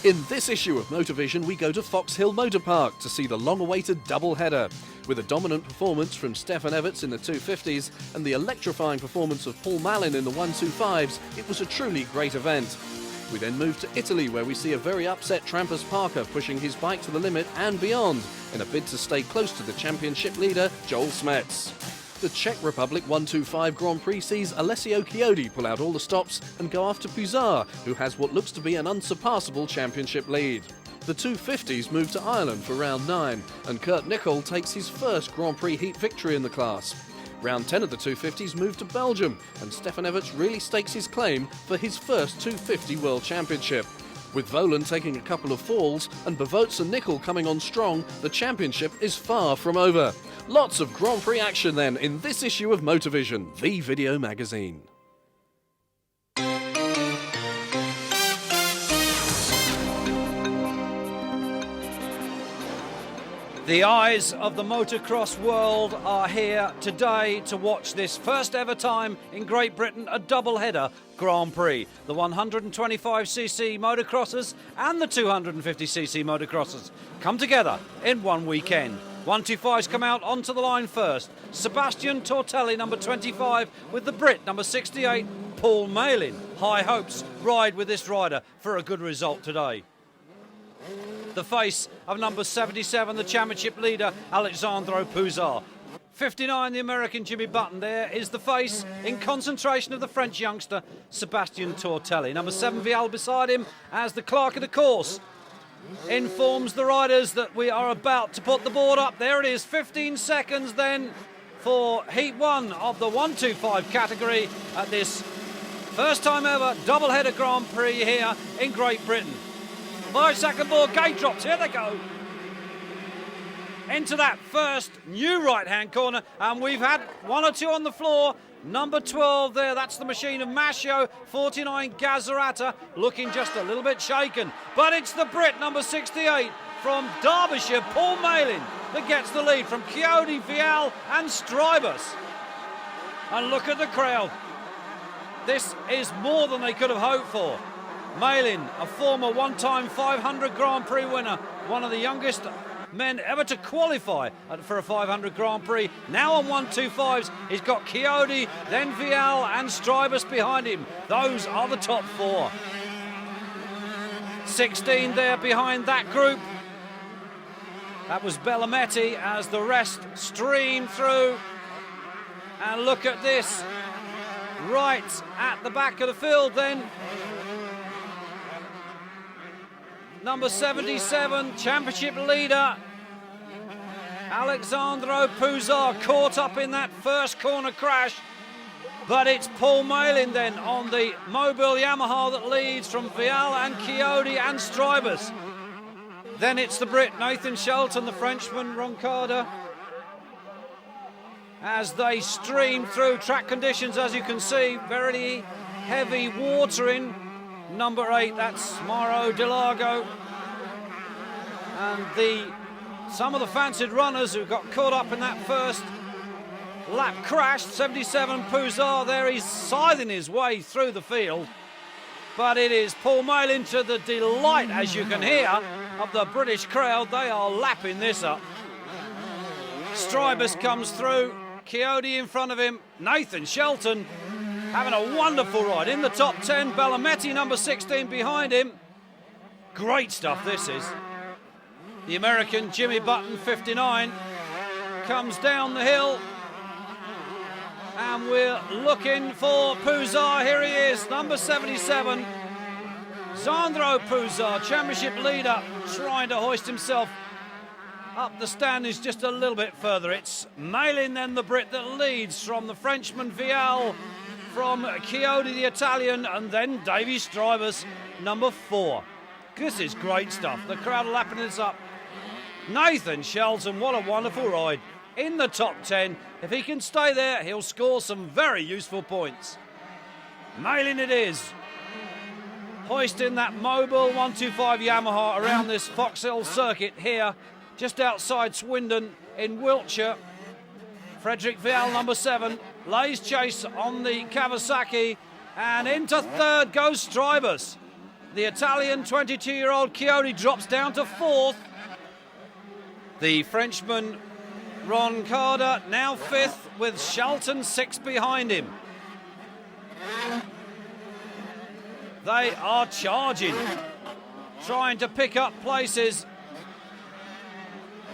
In this issue of Motovision, we go to Fox Hill Motor Park to see the long-awaited double-header. With a dominant performance from Stefan Everts in the 250s and the electrifying performance of Paul Malin in the 125s, it was a truly great event. We then move to Italy, where we see a very upset Trampas Parker pushing his bike to the limit and beyond in a bid to stay close to the championship leader, Joel Smets. The Czech Republic 125 Grand Prix sees Alessio Chiodi pull out all the stops and go after Puzar, who has what looks to be an unsurpassable championship lead. The 250s move to Ireland for round 9, and Kurt Nickel takes his first Grand Prix heat victory in the class. Round 10 of the 250s move to Belgium, and Stefan Everts really stakes his claim for his first 250 World Championship. With Vohland taking a couple of falls and Bavots and Nickel coming on strong, the championship is far from over. Lots of Grand Prix action then in this issue of Motovision, the video magazine. The eyes of the motocross world are here today to watch this first ever time in Great Britain a double-header Grand Prix. The 125cc motocrossers and the 250cc motocrossers come together in one weekend. 125s come out onto the line first. Sebastian Tortelli, number 25, with the Brit, number 68, Paul Malin. High hopes ride with this rider for a good result today. The face of number 77, the championship leader, Alexandro Puzar. 59, the American Jimmy Button. There is the face in concentration of the French youngster, Sebastian Tortelli. Number 7, Vial beside him as the clerk of the course informs the riders that we are about to put the board up. There it is, 15 seconds then for Heat 1 of the 125 category at this first time ever double-header Grand Prix here in Great Britain. 5-second board, gate drops, here they go. Into that first new right-hand corner, and we've had one or two on the floor. Number 12 there, that's the machine of Mascio. 49, Gazzarata, looking just a little bit shaken. But it's the Brit, number 68, from Derbyshire, Paul Malin, that gets the lead from Chiodi, Vial and Strybus. And look at the crowd. This is more than they could have hoped for. Malin, a former one-time 500 Grand Prix winner, one of the youngest men ever to qualify for a 500 Grand Prix. Now on 125s, he's got Chiodi, then Vial and Strybus behind him. Those are the top four. 16 there behind that group. That was Bellametti as the rest stream through. And look at this, right at the back of the field then. Number 77, championship leader, Alexandro Puzar, caught up in that first corner crash. But it's Paul Malin then on the Mobile Yamaha that leads from Vial and Chiodi and Strybus. Then it's the Brit, Nathan Shelton, the Frenchman, Roncada. As they stream through track conditions, as you can see, very heavy watering. Number 8, that's Mauro Delago. And some of the fancied runners who got caught up in that first lap crash. 77, Puzar there, he's scything his way through the field. But it is Paul Malin, to the delight, as you can hear, of the British crowd. They are lapping this up. Strybus comes through, Chiodi in front of him, Nathan Shelton having a wonderful ride in the top 10. Bellametti, number 16, behind him. Great stuff this is. The American Jimmy Button, 59, comes down the hill. And we're looking for Puzar. Here he is, number 77. Sandro Puzar, championship leader, trying to hoist himself up the standings just a little bit further. It's Malin then, the Brit, that leads from the Frenchman Vial, from Chiodi the Italian, and then Davy Strybus, number 4. This is great stuff. The crowd are lapping this up. Nathan Shelton, what a wonderful ride. In the top 10. If he can stay there, he'll score some very useful points. Malin it is. Hoisting that Mobile 125 Yamaha around this Fox Hill circuit here, just outside Swindon in Wiltshire. Frederick Vial, number 7, lays chase on the Kawasaki, and into third goes Strybus. The Italian 22-year-old Chiodi drops down to 4th. The Frenchman Hon GER now 5th, with Shelton 6 behind him. They are charging, trying to pick up places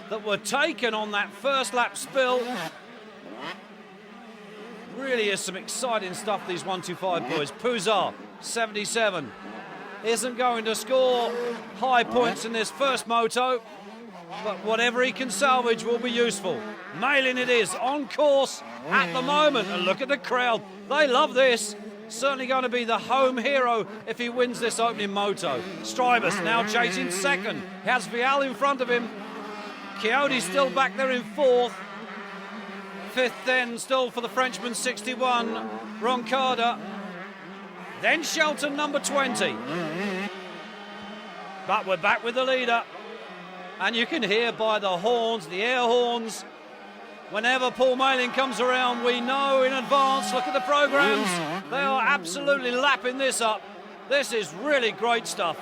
that were taken on that first lap spill. Really is some exciting stuff, these 125 boys. Pouzar, 77, isn't going to score high points in this first moto, but whatever he can salvage will be useful. Malin it is, on course at the moment, and look at the crowd. They love this. Certainly going to be the home hero if he wins this opening moto. Strybus now chasing 2nd. He has Vial in front of him. Chiodi still back there in 4th. 5th then still for the Frenchman, 61, Hon GER. Then Shelton, number 20. But we're back with the leader. And you can hear by the horns, the air horns, whenever Paul Malin comes around, we know in advance, look at the programs, they are absolutely lapping this up. This is really great stuff.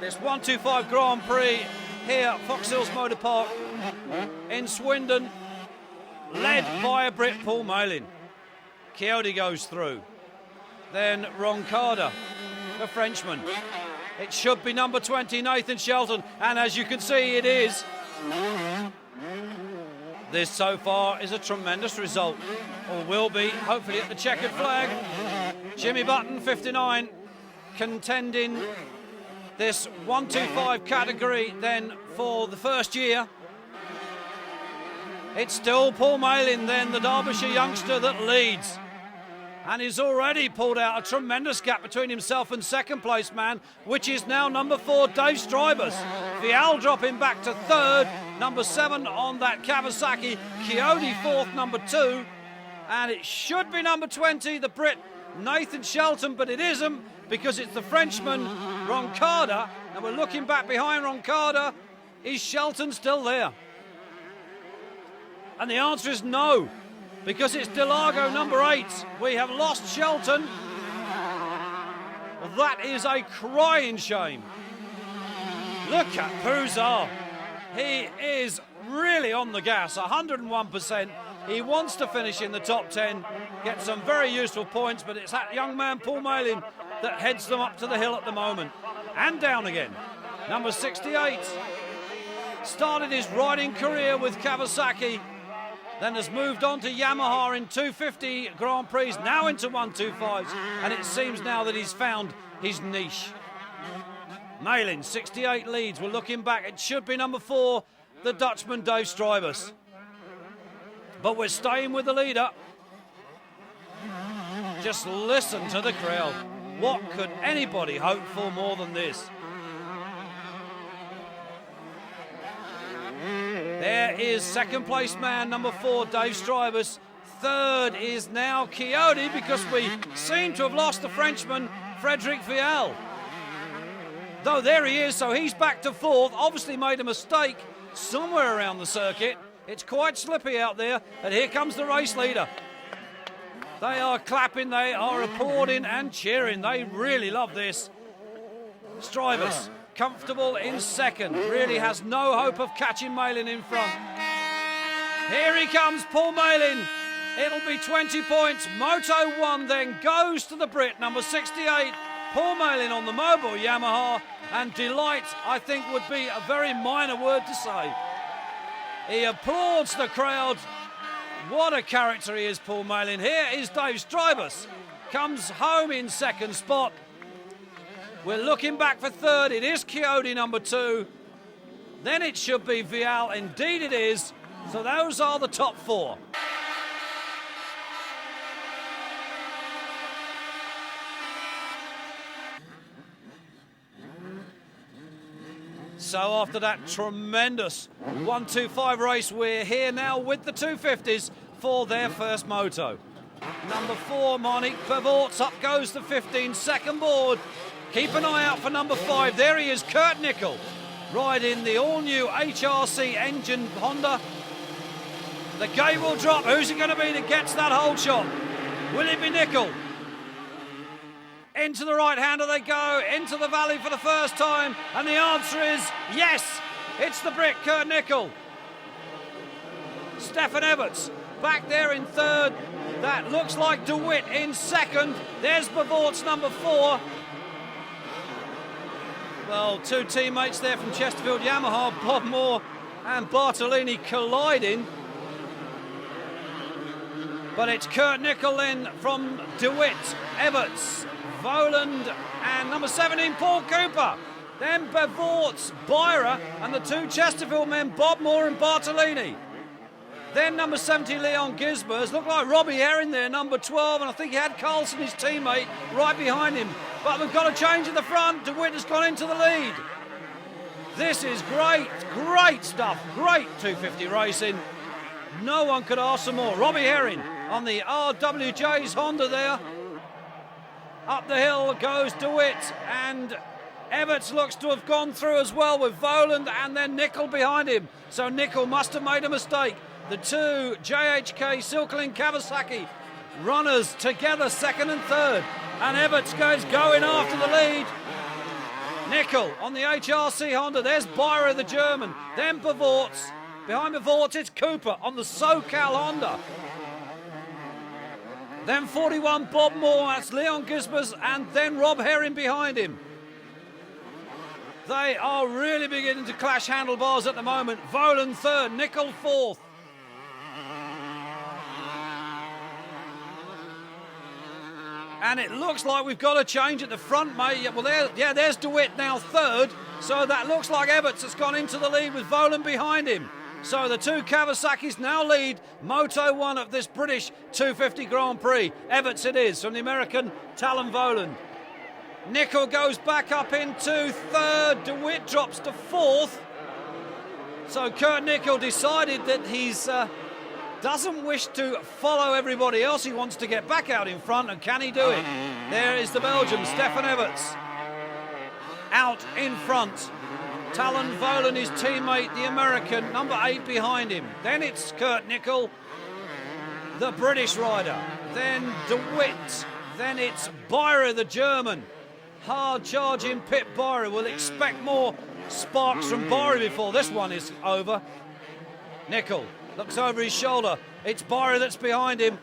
This 125 Grand Prix here at Fox Hills Motor Park in Swindon, led by a Brit, Paul Malin. Chiodi goes through. Then Hon GER, the Frenchman. It should be number 20, Nathan Shelton, and as you can see, it is. This so far is a tremendous result, or will be, hopefully, at the checkered flag. Jimmy Button, 59, contending this 125 category then for the first year. It's still Paul Malin then, the Derbyshire youngster, that leads. And he's already pulled out a tremendous gap between himself and second place man, which is now number 4, Dave Strybus. Vial dropping back to 3rd, number 7 on that Kawasaki. Chiodi 4th, number 2. And it should be number 20, the Brit, Nathan Shelton, but it isn't, because it's the Frenchman, Hon GER. And we're looking back behind Hon GER. Is Shelton still there? And the answer is no, because it's Delago, number 8. We have lost Shelton. Well, that is a crying shame. Look at Pouzar. He is really on the gas, 101%. He wants to finish in the top 10, get some very useful points, but it's that young man, Paul Malin, that heads them up to the hill at the moment. And down again. Number 68. Started his riding career with Kawasaki, then has moved on to Yamaha in 250 Grand Prix, now into 125s, and it seems now that he's found his niche. Malin, 68 leads. We're looking back. It should be number 4, the Dutchman Dave Strybus. But we're staying with the leader. Just listen to the crowd. What could anybody hope for more than this? There is second place man, number 4, Dave Strybus. 3rd is now Chiodi, because we seem to have lost the Frenchman, Frederic Vial. Though there he is, so he's back to 4th. Obviously made a mistake somewhere around the circuit. It's quite slippy out there, and here comes the race leader. They are clapping, they are applauding and cheering. They really love this. Strybus, comfortable in 2nd, really has no hope of catching Malin in front. Here he comes, Paul Malin. It'll be 20 points. Moto 1 then goes to the Brit, number 68, Paul Malin on the mobile Yamaha, and delight, I think, would be a very minor word to say. He applauds the crowd. What a character he is, Paul Malin. Here is Dave Strybus, comes home in 2nd spot. We're looking back for 3rd. It is Chiodi, number 2. Then it should be Vial. Indeed it is. So those are the top 4. So after that tremendous 125 race, we're here now with the 250s for their first moto. Number 4, Monique Pevorts. Up goes the 15-second board. Keep an eye out for number 5. There he is, Kurt Nickel, riding the all-new HRC engine Honda. The gate will drop. Who's it going to be that gets that hold shot? Will it be Nickel? Into the right-hander they go, into the valley for the first time, and the answer is yes. It's the Brit, Kurt Nickel. Stefan Everts back there in third. That looks like DeWitt in second. There's Bevort's number 4. Well, two teammates there from Chesterfield Yamaha, Bob Moore and Bartolini colliding. But it's Kurt Nickel in from DeWitt, Everts, Vohland and number 17, Paul Cooper. Then Bevort's, Beirer and the two Chesterfield men, Bob Moore and Bartolini. Then number 70, Leon Gisbers. Looked like Robbie Herring there, number 12, and I think he had Carlson, his teammate, right behind him. But we've got a change at the front. DeWitt has gone into the lead. This is great, great stuff. Great 250 racing. No one could ask for more. Robbie Herring on the RWJ's Honda there. Up the hill goes DeWitt, and Everts looks to have gone through as well with Vohland and then Nickel behind him. So Nickel must have made a mistake. The two JHK Silklin Kawasaki runners together, second and third. And Everts goes going after the lead. Nickel on the HRC Honda. There's Beirer, the German. Then Bevort's. Behind Bevort's, it's Cooper on the SoCal Honda. Then 41, Bob Moore. That's Leon Gisbers. And then Rob Herring behind him. They are really beginning to clash handlebars at the moment. Vohland third, Nickel fourth. And it looks like we've got a change at the front, mate. Well, there's DeWitt now third. So that looks like Everts has gone into the lead with Vohland behind him. So the two Kawasaki's now lead Moto 1 of this British 250 Grand Prix. Everts it is from the American Tallon Vohland. Nickel goes back up into third. DeWitt drops to fourth. So Kurt Nickel decided that he's doesn't wish to follow everybody else. He wants to get back out in front, and can he do it? There is the Belgian, Stefan Everts, out in front. Tallon Vohland, his teammate, the American, number 8 behind him. Then it's Kurt Nickel, the British rider. Then DeWitt. Then it's Beirer, the German. Hard charging Pit Beirer. We'll expect more sparks from Beirer before this one is over. Nickel looks over his shoulder. It's Beirer that's behind him.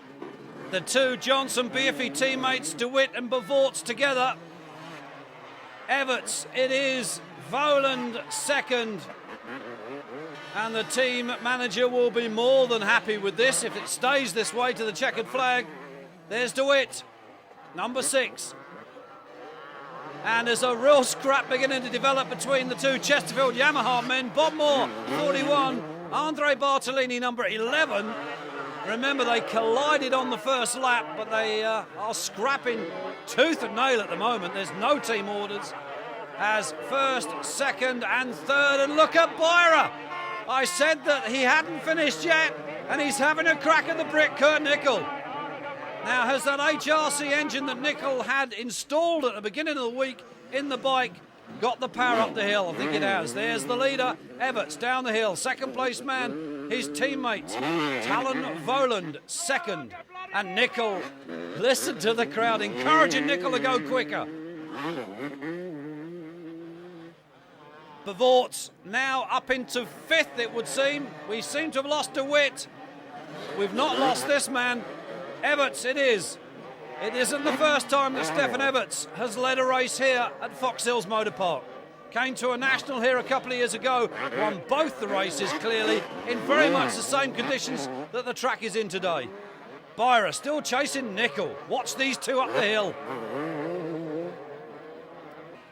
The two Johnson BFE teammates, DeWitt and Bevort's together. Everts, it is. Vohland second. And the team manager will be more than happy with this if it stays this way to the checkered flag. There's DeWitt, number 6. And there's a real scrap beginning to develop between the two Chesterfield Yamaha men. Bob Moore, 41. Andre Bartolini, number 11. Remember, they collided on the first lap, but they are scrapping tooth and nail at the moment. There's no team orders. As first, second and third. And look at Beirer. I said that he hadn't finished yet, and he's having a crack at the Brit, Kurt Nickel. Now, has that HRC engine that Nickel had installed at the beginning of the week in the bike got the power up the hill? I think it has. There's the leader, Everts, down the hill. Second place man, his teammate, Tallon Vohland, second. And Nickel, listen to the crowd, encouraging Nickel to go quicker. Bevort's now up into 5th, it would seem. We seem to have lost DeWitt. We've not lost this man. Everts it is. It isn't the first time that Stefan Everts has led a race here at Fox Hills Motor Park. Came to a national here a couple of years ago, won both the races clearly in very much the same conditions that the track is in today. Beirer still chasing Nickel. Watch these two up the hill.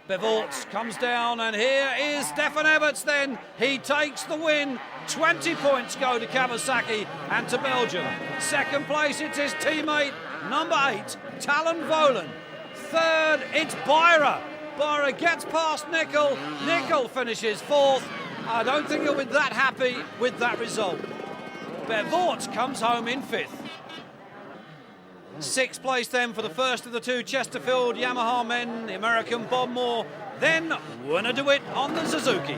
Bevort's comes down, and here is Stefan Everts then. He takes the win. 20 points go to Kawasaki and to Belgium. Second place, it's his teammate, number 8, Tallon Vohland. Third, it's Beirer. Beirer gets past Nickel. Nickel finishes 4th. I don't think he'll be that happy with that result. Bevort's comes home in 5th. 6th place then for the first of the two Chesterfield Yamaha men, the American Bob Moore. Then Werner DeWitt on the Suzuki.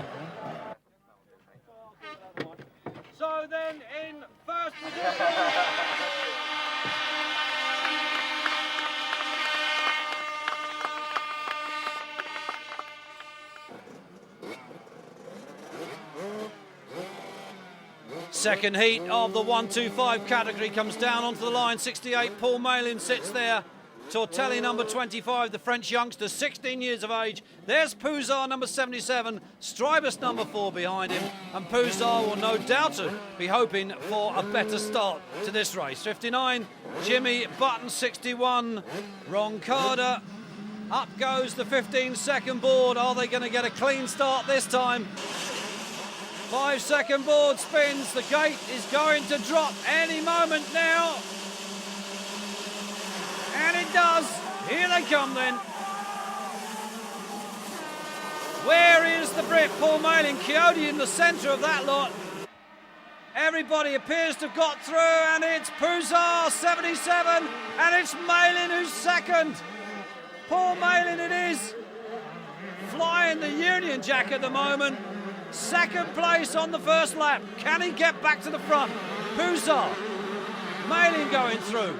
So then in first position, Second heat of the 125 category comes down onto the line. 68, Paul Malin sits there. Tortelli, number 25, the French youngster, 16 years of age. There's Pouzar, number 77. Stribus, number 4, behind him. And Pouzar will no doubt be hoping for a better start to this race. 59, Jimmy Button, 61, Roncada. Up goes the 15-second board. Are they going to get a clean start this time? 5-second board spins. The gate is going to drop any moment now. And it does. Here they come then. Where is the Brit? Paul Malin, Coyote in the centre of that lot. Everybody appears to have got through, and it's Pouzar, 77, and it's Malin who's second. Paul Malin it is. Flying the Union Jack at the moment. Second place on the first lap. Can he get back to the front? Pouzar. Malin going through.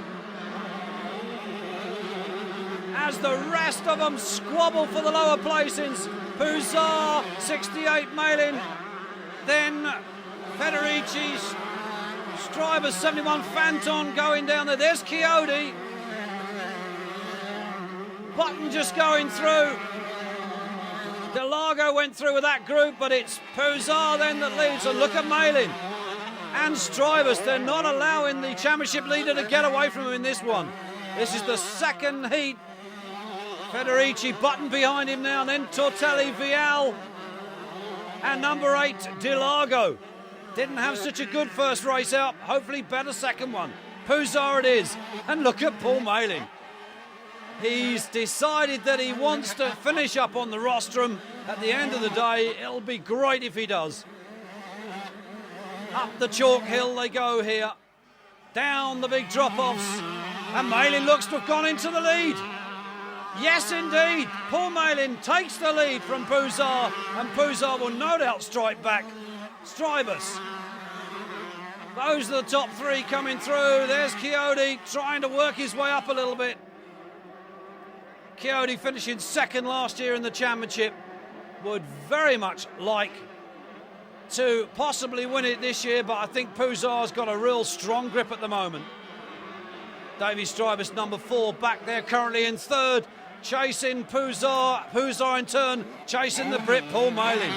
As the rest of them squabble for the lower placings. Pouzar, 68, Malin. Then Federici, Stribus, 71, Fanton going down there. There's Coyote. Button just going through. Delago went through with that group, but it's Pouzar then that leads. And look at Malin and Stribus. They're not allowing the championship leader to get away from him in this one. This is the second heat. Federici, Button behind him now, and then Tortelli, Vial, and number 8, Delago. Didn't have such a good first race out, hopefully better second one. Pouzar it is, and look at Paul Malin. He's decided that he wants to finish up on the rostrum. At the end of the day, it'll be great if he does. Up the chalk hill they go here, down the big drop-offs, and Malin looks to have gone into the lead. Yes, indeed. Paul Malin takes the lead from Pouzar, and Pouzar will no doubt strike back. Stribus. Those are the top three coming through. There's Coyote trying to work his way up a little bit. Coyote finishing second last year in the championship. Would very much like to possibly win it this year, but I think Pouzar's got a real strong grip at the moment. Davy Stribus, number 4, back there currently in third. Chasing Pouzar. Pouzar in turn chasing the Brit Paul Malin.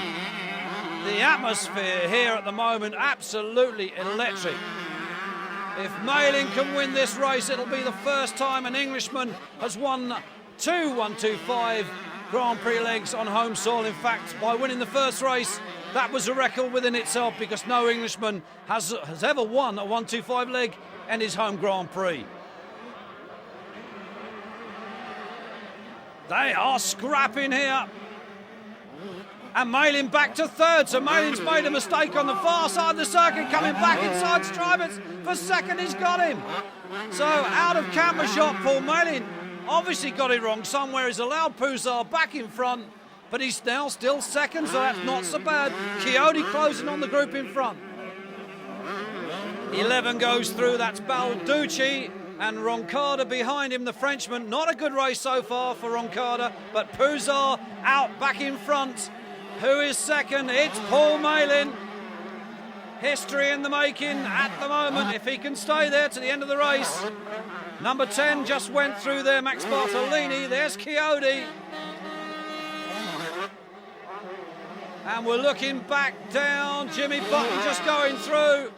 The atmosphere here at the moment, absolutely electric. If Malin can win this race, it'll be the first time an Englishman has won 2 125 Grand Prix legs on home soil. In fact, by winning the first race, that was a record within itself, because no Englishman has ever won a 125 leg in his home Grand Prix. They are scrapping here. And Malin back to third, so Malin's made a mistake on the far side of the circuit, coming back inside Stribus. For second, he's got him. So out of camera shot, Paul Malin obviously got it wrong somewhere. He's allowed Pouzar back in front, but he's now still second, so that's not so bad. Coyote closing on the group in front. 11 goes through, that's Balducci. And Roncada behind him, the Frenchman. Not a good race so far for Roncada, but Pouzar out back in front. Who is second? It's Paul Malin. History in the making at the moment, if he can stay there to the end of the race. Number 10 just went through there, Max Bartolini. There's Coyote. And we're looking back down. Jimmy Button just going through.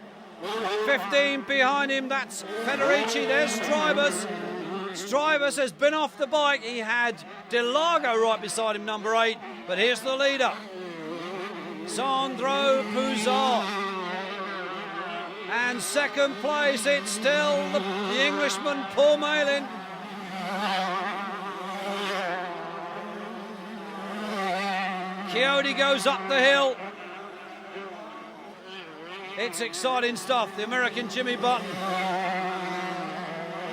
15 behind him, that's Federici. There's Stribus. Stribus has been off the bike. He had Delago right beside him, number 8. But here's the leader, Sandro Pouzar. And second place, it's still the Englishman, Paul Malin. Coyote goes up the hill. It's exciting stuff. The American Jimmy Button.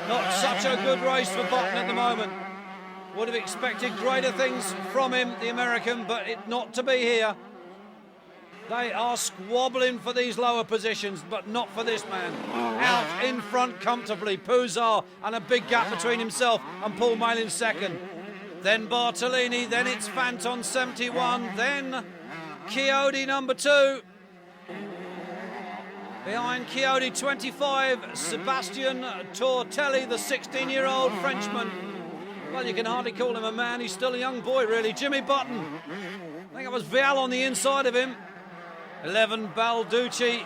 Not such a good race for Button at the moment. Would have expected greater things from him, the American, but it not to be here. They are squabbling for these lower positions, but not for this man. Out in front comfortably, Pouzar, and a big gap between himself and Paul Malin second. Then Bartolini, then it's Fanton 71, then Coyote number 2. Behind Chiodi, 25, Sebastian Tortelli, the 16-year-old Frenchman. Well, you can hardly call him a man, he's still a young boy, really. Jimmy Button, I think it was Vial on the inside of him. 11, Balducci.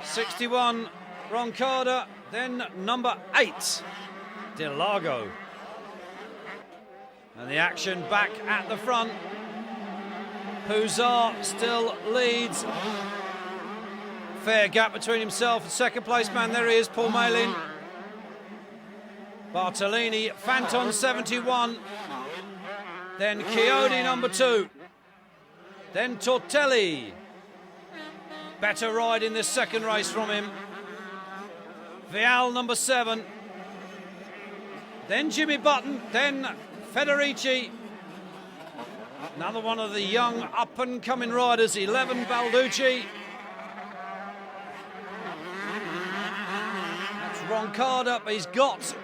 61, Roncada. Then number 8, Delago. And the action back at the front. Huzar still leads. Fair gap between himself and second place man. There he is, Paul Malin. Bartolini, Fanton 71. Then Chiodi number 2. Then Tortelli. Better ride in this second race from him. Vial number 7. Then Jimmy Button. Then Federici. Another one of the young up-and-coming riders. 11, Balducci. That's Roncada. He's got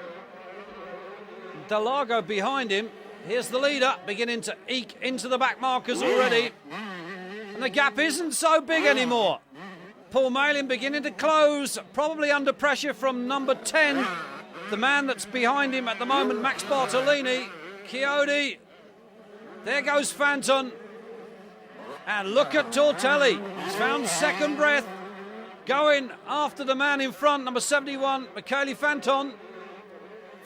Delago behind him. Here's the leader beginning to eke into the back markers already. And the gap isn't so big anymore. Paul Malin beginning to close, probably under pressure from number 10. The man that's behind him at the moment, Max Bartolini. Chiodi. There goes Fanton. And look at Tortelli. He's found second breath. Going after the man in front, number 71, Michele Fanton.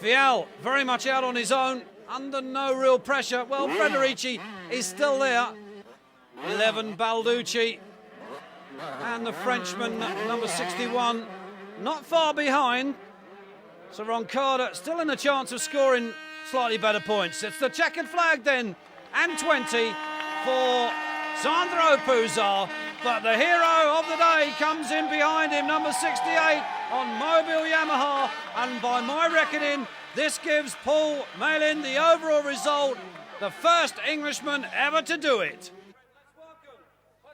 Vial very much out on his own, under no real pressure. Well, Federici is still there. 11, Balducci. And the Frenchman, number 61, not far behind. So Roncada still in a chance of scoring slightly better points. It's the checkered flag then, and 20 for Sandro Puzar. But the hero of the day comes in behind him, number 68 on Mobile Yamaha. And by my reckoning, this gives Paul Malin the overall result, the first Englishman ever to do it. Let's welcome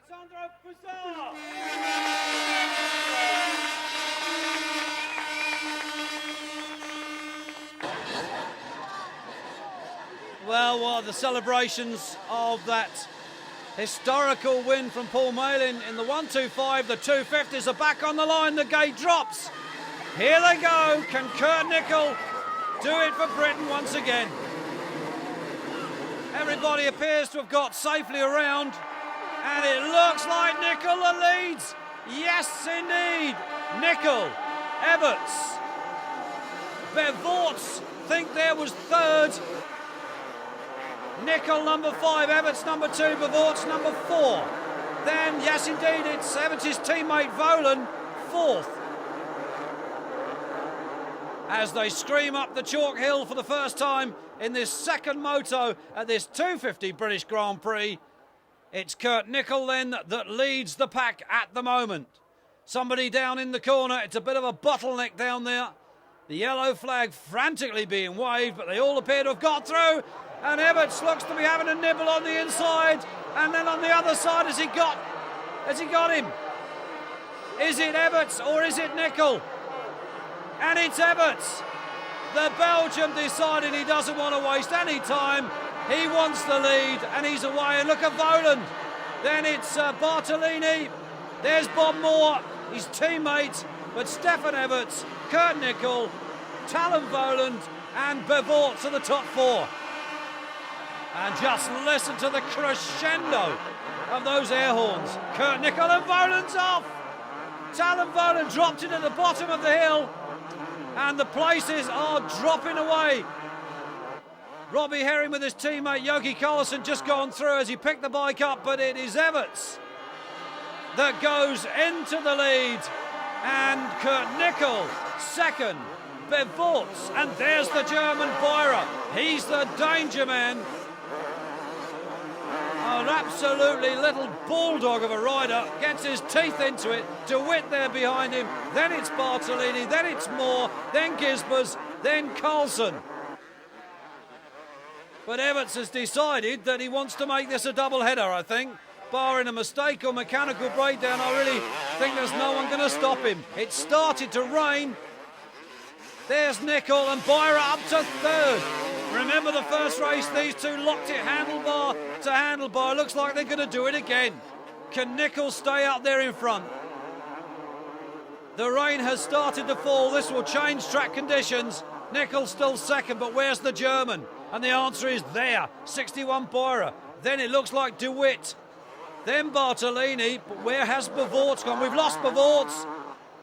Sandro Puzar. Well, the celebrations of that historical win from Paul Malin in the 125, the 250s are back on the line, the gate drops. Here they go, can Kurt Nickel do it for Britain once again? Everybody appears to have got safely around, and it looks like Nickel the leads. Yes, indeed. Nickel, Everts, Bevorts think there was third. Nickel number 5, Everts number 2, Bevorts number 4. Then, yes indeed, it's Everts' teammate Vohland, 4th. As they scream up the chalk hill for the first time in this second moto at this 250 British Grand Prix. It's Kurt Nickel then that leads the pack at the moment. Somebody down in the corner, it's a bit of a bottleneck down there. The yellow flag frantically being waved, but they all appear to have got through. And Everts looks to be having a nibble on the inside. And then on the other side, has he got him? Is it Everts or is it Nickel? And it's Everts. The Belgian decided he doesn't want to waste any time. He wants the lead and he's away. And look at Vohland. Then it's Bartolini. There's Bob Moore, his teammate. But Stefan Everts, Kurt Nickel, Tallon Vohland and Bevorts are the top 4. And just listen to the crescendo of those air horns. Kurt Nickel and Vohland's off. Tallon Vohland dropped it at the bottom of the hill. And the places are dropping away. Robbie Herring with his teammate Yogi Collison just gone through as he picked the bike up, but it is Everts that goes into the lead. And Kurt Nickel, second. Bevorts, and there's the German Beirer. He's the danger man. An absolutely little bulldog of a rider, gets his teeth into it. DeWitt there behind him, then it's Bartolini, then it's Moore, then Gisbers, then Carlson. But Everts has decided that he wants to make this a double header, I think. Barring a mistake or mechanical breakdown, I really think there's no one going to stop him. It started to rain. There's Nickel and Beirer up to third. Remember the first race, these two locked it handlebar to handlebar. Looks like they're going to do it again. Can Nickel stay up there in front? The rain has started to fall. This will change track conditions. Nickel still second, but where's the German? And the answer is there, 61 Beirer. Then it looks like De Witt. Then Bartolini, but where has Bavort gone? We've lost Bavort.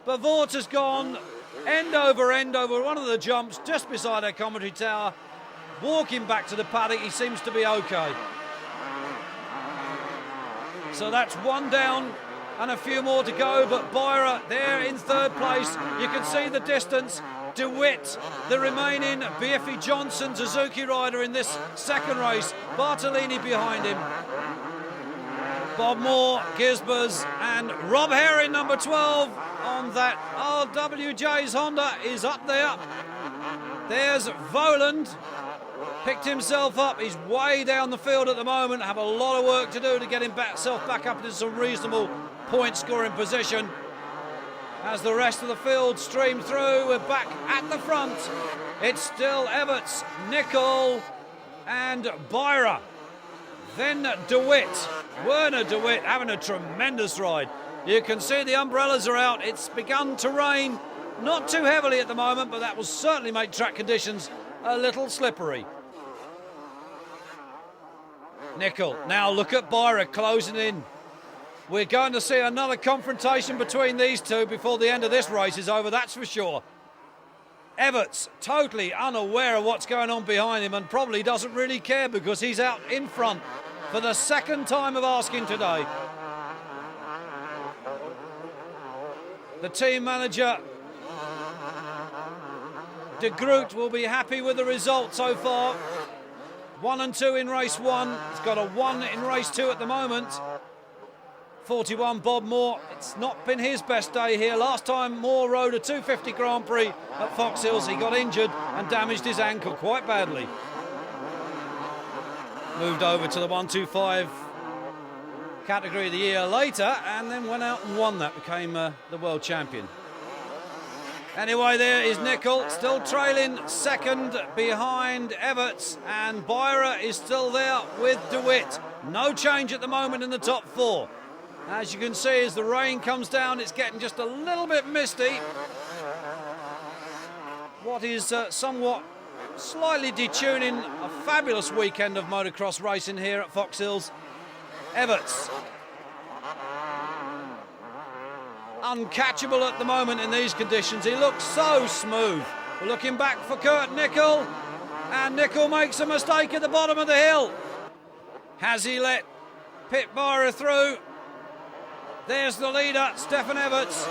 Bavort has gone end over one of the jumps just beside our commentary tower. Walking back to the paddock, he seems to be okay. So that's one down and a few more to go, but Beirer there in third place. You can see the distance. De Witt, the remaining BFE Johnson Suzuki rider in this second race. Bartolini behind him. Bob Moore, Gisbers, and Rob Herring, number 12 on that. RWJ's Honda is up there. There's Vohland. Picked himself up. He's way down the field at the moment. Have a lot of work to do to get himself back up into some reasonable point scoring position. As the rest of the field stream through, we're back at the front. It's still Everts, Nickel, and Beirer. Then De Witt, Werner De Witt, having a tremendous ride. You can see the umbrellas are out. It's begun to rain, not too heavily at the moment, but that will certainly make track conditions a little slippery. Nickel, now look at Beirer closing in. We're going to see another confrontation between these two before the end of this race is over, that's for sure. Everts, totally unaware of what's going on behind him and probably doesn't really care because he's out in front for the second time of asking today. The team manager, De Groot, will be happy with the result so far. 1 and 2 in race 1. He's got a 1 in race 2 at the moment. 41 Bob Moore, it's not been his best day here. Last time Moore rode a 250 Grand Prix at Fox Hills, he got injured and damaged his ankle quite badly. Moved over to the 125 category the year later and then went out and won that, became the world champion. Anyway, there is Nickel, still trailing second behind Everts, and Beirer is still there with De Witt. No change at the moment in the top 4. As you can see, as the rain comes down, it's getting just a little bit misty. What is somewhat slightly detuning a fabulous weekend of motocross racing here at Fox Hills. Everts, uncatchable at the moment in these conditions. He looks so smooth. We're looking back for Kurt Nickel, and Nickel makes a mistake at the bottom of the hill. Has he let Pit Beirer through? There's the leader, Stefan Everts.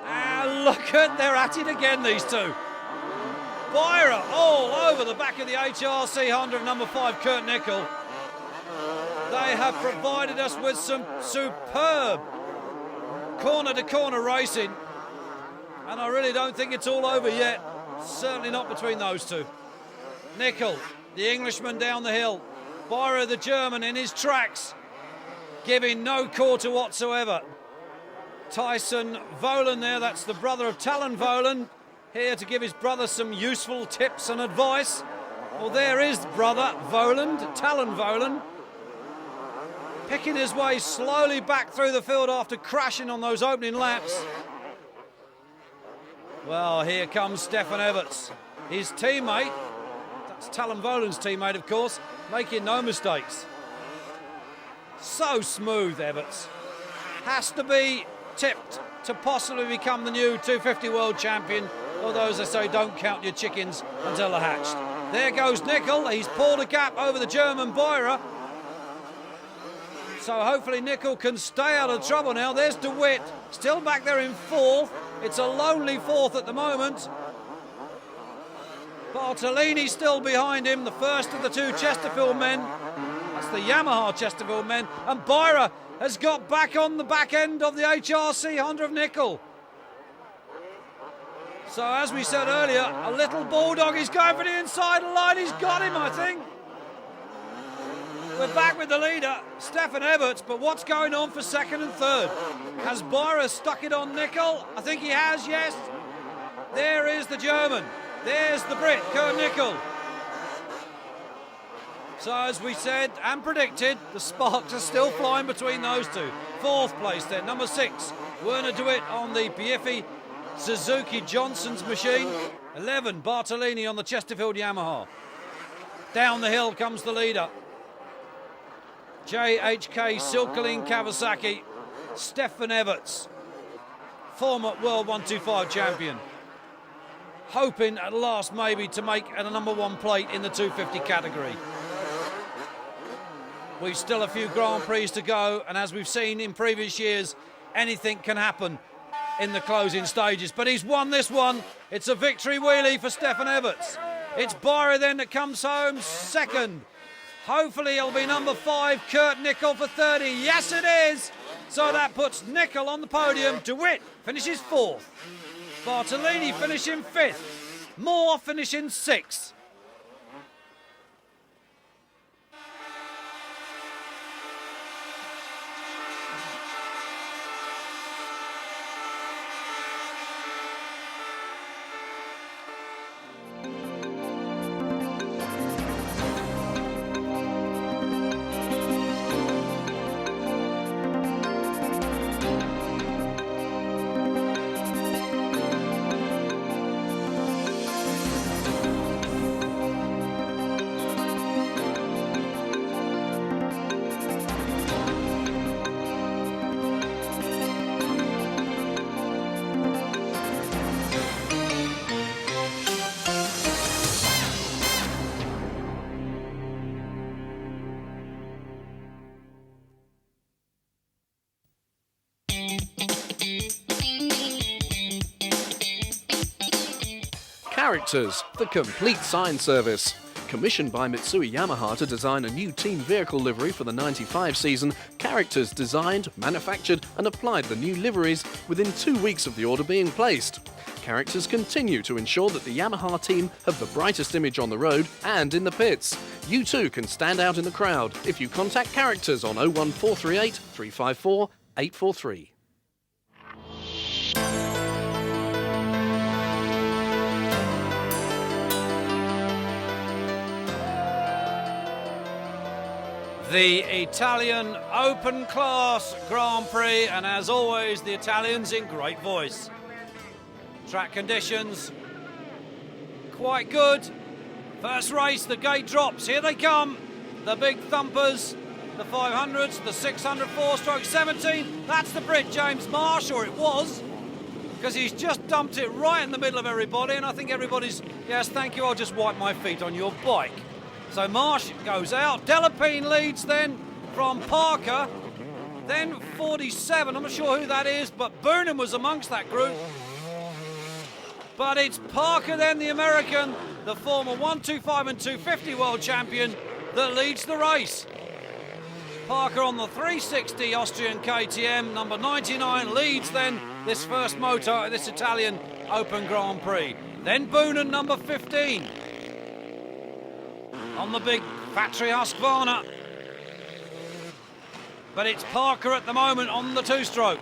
And look at, they're at it again, these two. Beirer all over the back of the HRC Honda of number 5, Kurt Nickel. They have provided us with some superb corner-to-corner racing. And I really don't think it's all over yet. Certainly not between those two. Nickel, the Englishman down the hill. Beirer, the German, in his tracks, giving no quarter whatsoever. Tyson Vohland there, that's the brother of Tallon Vohland, here to give his brother some useful tips and advice. Well, there is brother Vohland, Tallon Vohland, picking his way slowly back through the field after crashing on those opening laps. Well, here comes Stefan Everts, his teammate, that's Tallon Vohland's teammate, of course, making no mistakes. So smooth, Everts. Has to be tipped to possibly become the new 250 world champion, although, as I say, don't count your chickens until they're hatched. There goes Nickel. He's pulled a gap over the German Beirer. So hopefully Nickel can stay out of trouble now. There's De Witt, still back there in 4th. It's a lonely 4th at the moment. Bartolini still behind him, the first of the 2 Chesterfield men. That's the Yamaha Chesterfield men. And Beirer has got back on the back end of the HRC Honda of Nickel. So as we said earlier, a little bulldog is going for the inside line. He's got him, I think. We're back with the leader, Stefan Everts, but what's going on for second and third? Has Beirer stuck it on Nickel? I think he has, yes. There is the German. There's the Brit, Kurt Nickel. So as we said and predicted, the sparks are still flying between those two. 4th place then, number 6, Werner DeWitt on the Bieffi Suzuki Johnson's machine. 11, Bartolini on the Chesterfield Yamaha. Down the hill comes the leader. JHK Silkeling Kawasaki, Stefan Everts, former World 125 champion. Hoping at last maybe to make a #1 plate in the 250 category. We've still a few Grand Prix to go, and as we've seen in previous years, anything can happen in the closing stages. But he's won this one. It's a victory wheelie for Stefan Everts. It's Beirer then that comes home second. Hopefully it'll be number 5, Kurt Nickel for 30. Yes, it is. So that puts Nickel on the podium. DeWitt finishes 4th. Bartolini finishing 5th. Moore finishing 6th. Characters, the complete sign service. Commissioned by Mitsui Yamaha to design a new team vehicle livery for the 95 season, Characters designed, manufactured and applied the new liveries within 2 weeks of the order being placed. Characters continue to ensure that the Yamaha team have the brightest image on the road and in the pits. You too can stand out in the crowd if you contact Characters on 01438 354 843. The Italian Open Class Grand Prix, and as always, the Italians in great voice. Track conditions quite good. First race, the gate drops. Here they come. The big thumpers, the 500s, the 600 4-stroke 17. That's the Brit James Marsh, or it was, because he's just dumped it right in the middle of everybody, and I think everybody's, yes, thank you, I'll just wipe my feet on your bike. So Marsh goes out. Delapine leads then from Parker. Then 47, I'm not sure who that is, but Boonen was amongst that group. But it's Parker then, the American, the former 125 and 250 world champion, that leads the race. Parker on the 360 Austrian KTM, number 99, leads then this first moto, this Italian Open Grand Prix. Then Boonen, number 15. On the big factory Husqvarna. But it's Parker at the moment on the 2-stroke.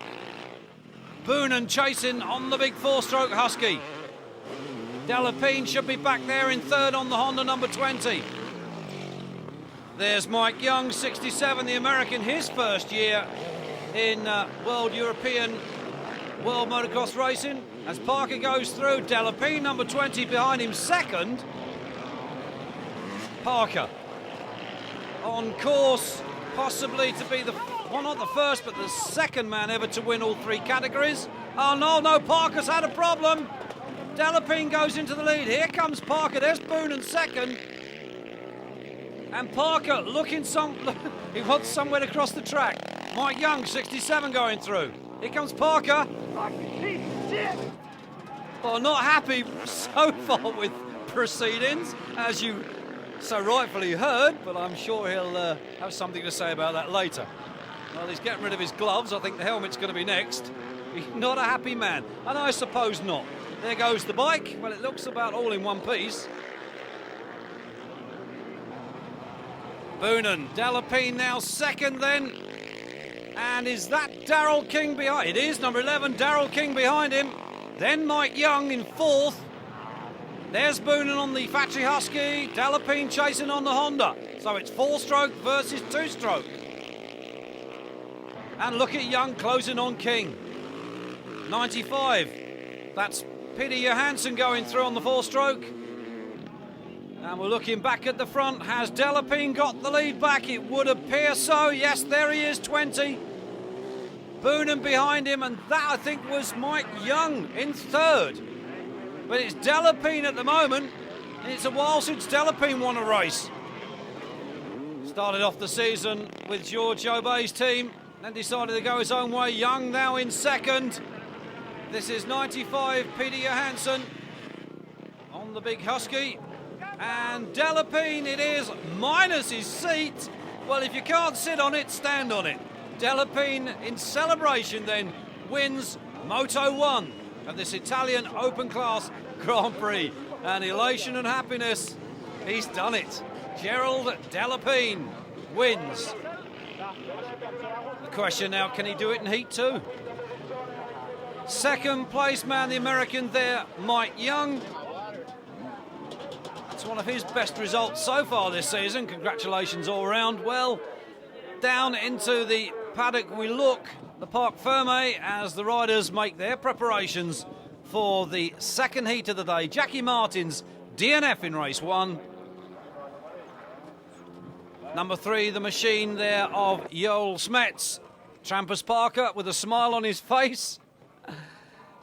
Boonen chasing on the big 4-stroke Husky. Delapine should be back there in 3rd on the Honda number 20. There's Mike Young, 67, the American, his first year in World European World Motocross Racing. As Parker goes through, Delapine, number 20, behind him 2nd. Parker on course possibly to be the, well, not the first, but the 2nd man ever to win all 3 categories. Oh no, Parker's had a problem. Delapine goes into the lead. Here comes Parker. There's Boonen 2nd. And Parker looking he wants somewhere to cross the track. Mike Young, 67, going through. Here comes Parker. Well, not happy so far with proceedings, as you so rightfully heard, but I'm sure he'll have something to say about that later. Well, he's getting rid of his gloves. I think the helmet's going to be next. He's not a happy man, and I suppose not. There goes the bike. Well, it looks about all in one piece. Boonen, Delapine now 2nd then. And is that Darrell King behind? It is, number 11, Darrell King behind him. Then Mike Young in 4th. There's Boonen on the factory Husky, Delapine chasing on the Honda. So it's 4-stroke versus 2-stroke. And look at Young closing on King. 95. That's Peter Johansson going through on the four-stroke. And we're looking back at the front. Has Delapine got the lead back? It would appear so. Yes, there he is, 20. Boonen behind him, and that, I think, was Mike Young in third. But it's Delapine at the moment. It's a while since Delapine won a race. Started off the season with George Obey's team, then decided to go his own way. Young now in second. This is 95, Peter Johansson on the big Husky. And Delapine it is, minus his seat. Well, if you can't sit on it, stand on it. Delapine in celebration then wins Moto 1 of this Italian open class Grand Prix. And elation and happiness, he's done it. Gerald Delapine wins. The question now, can he do it in Heat 2? Second place man, the American there, Mike Young. That's one of his best results so far this season. Congratulations all round. Well, down into the paddock we look, the Parc Ferme, as the riders make their preparations for the second heat of the day. Jackie Martin's DNF in race 1. Number 3, the machine there of Joel Smets. Trampas Parker with a smile on his face.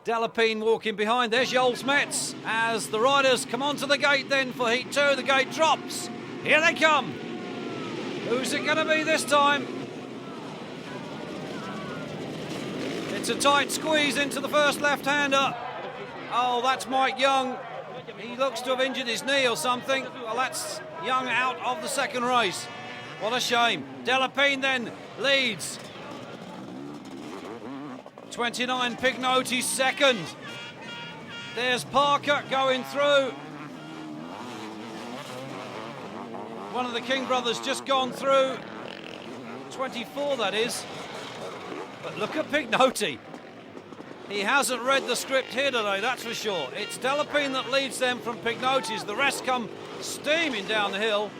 Delapine walking behind. There's Joel Smets as the riders come onto the gate then for Heat 2. The gate drops. Here they come. Who's it going to be this time? It's a tight squeeze into the first left-hander. Oh, that's Mike Young. He looks to have injured his knee or something. Well, that's Young out of the second race. What a shame. Delapine then leads. 29, Pignotti second. There's Parker going through. One of the King brothers just gone through. 24, that is. But look at Pignotti. He hasn't read the script here today, that's for sure. It's Delapine that leads them from Pignotti's. The rest come steaming down the hill.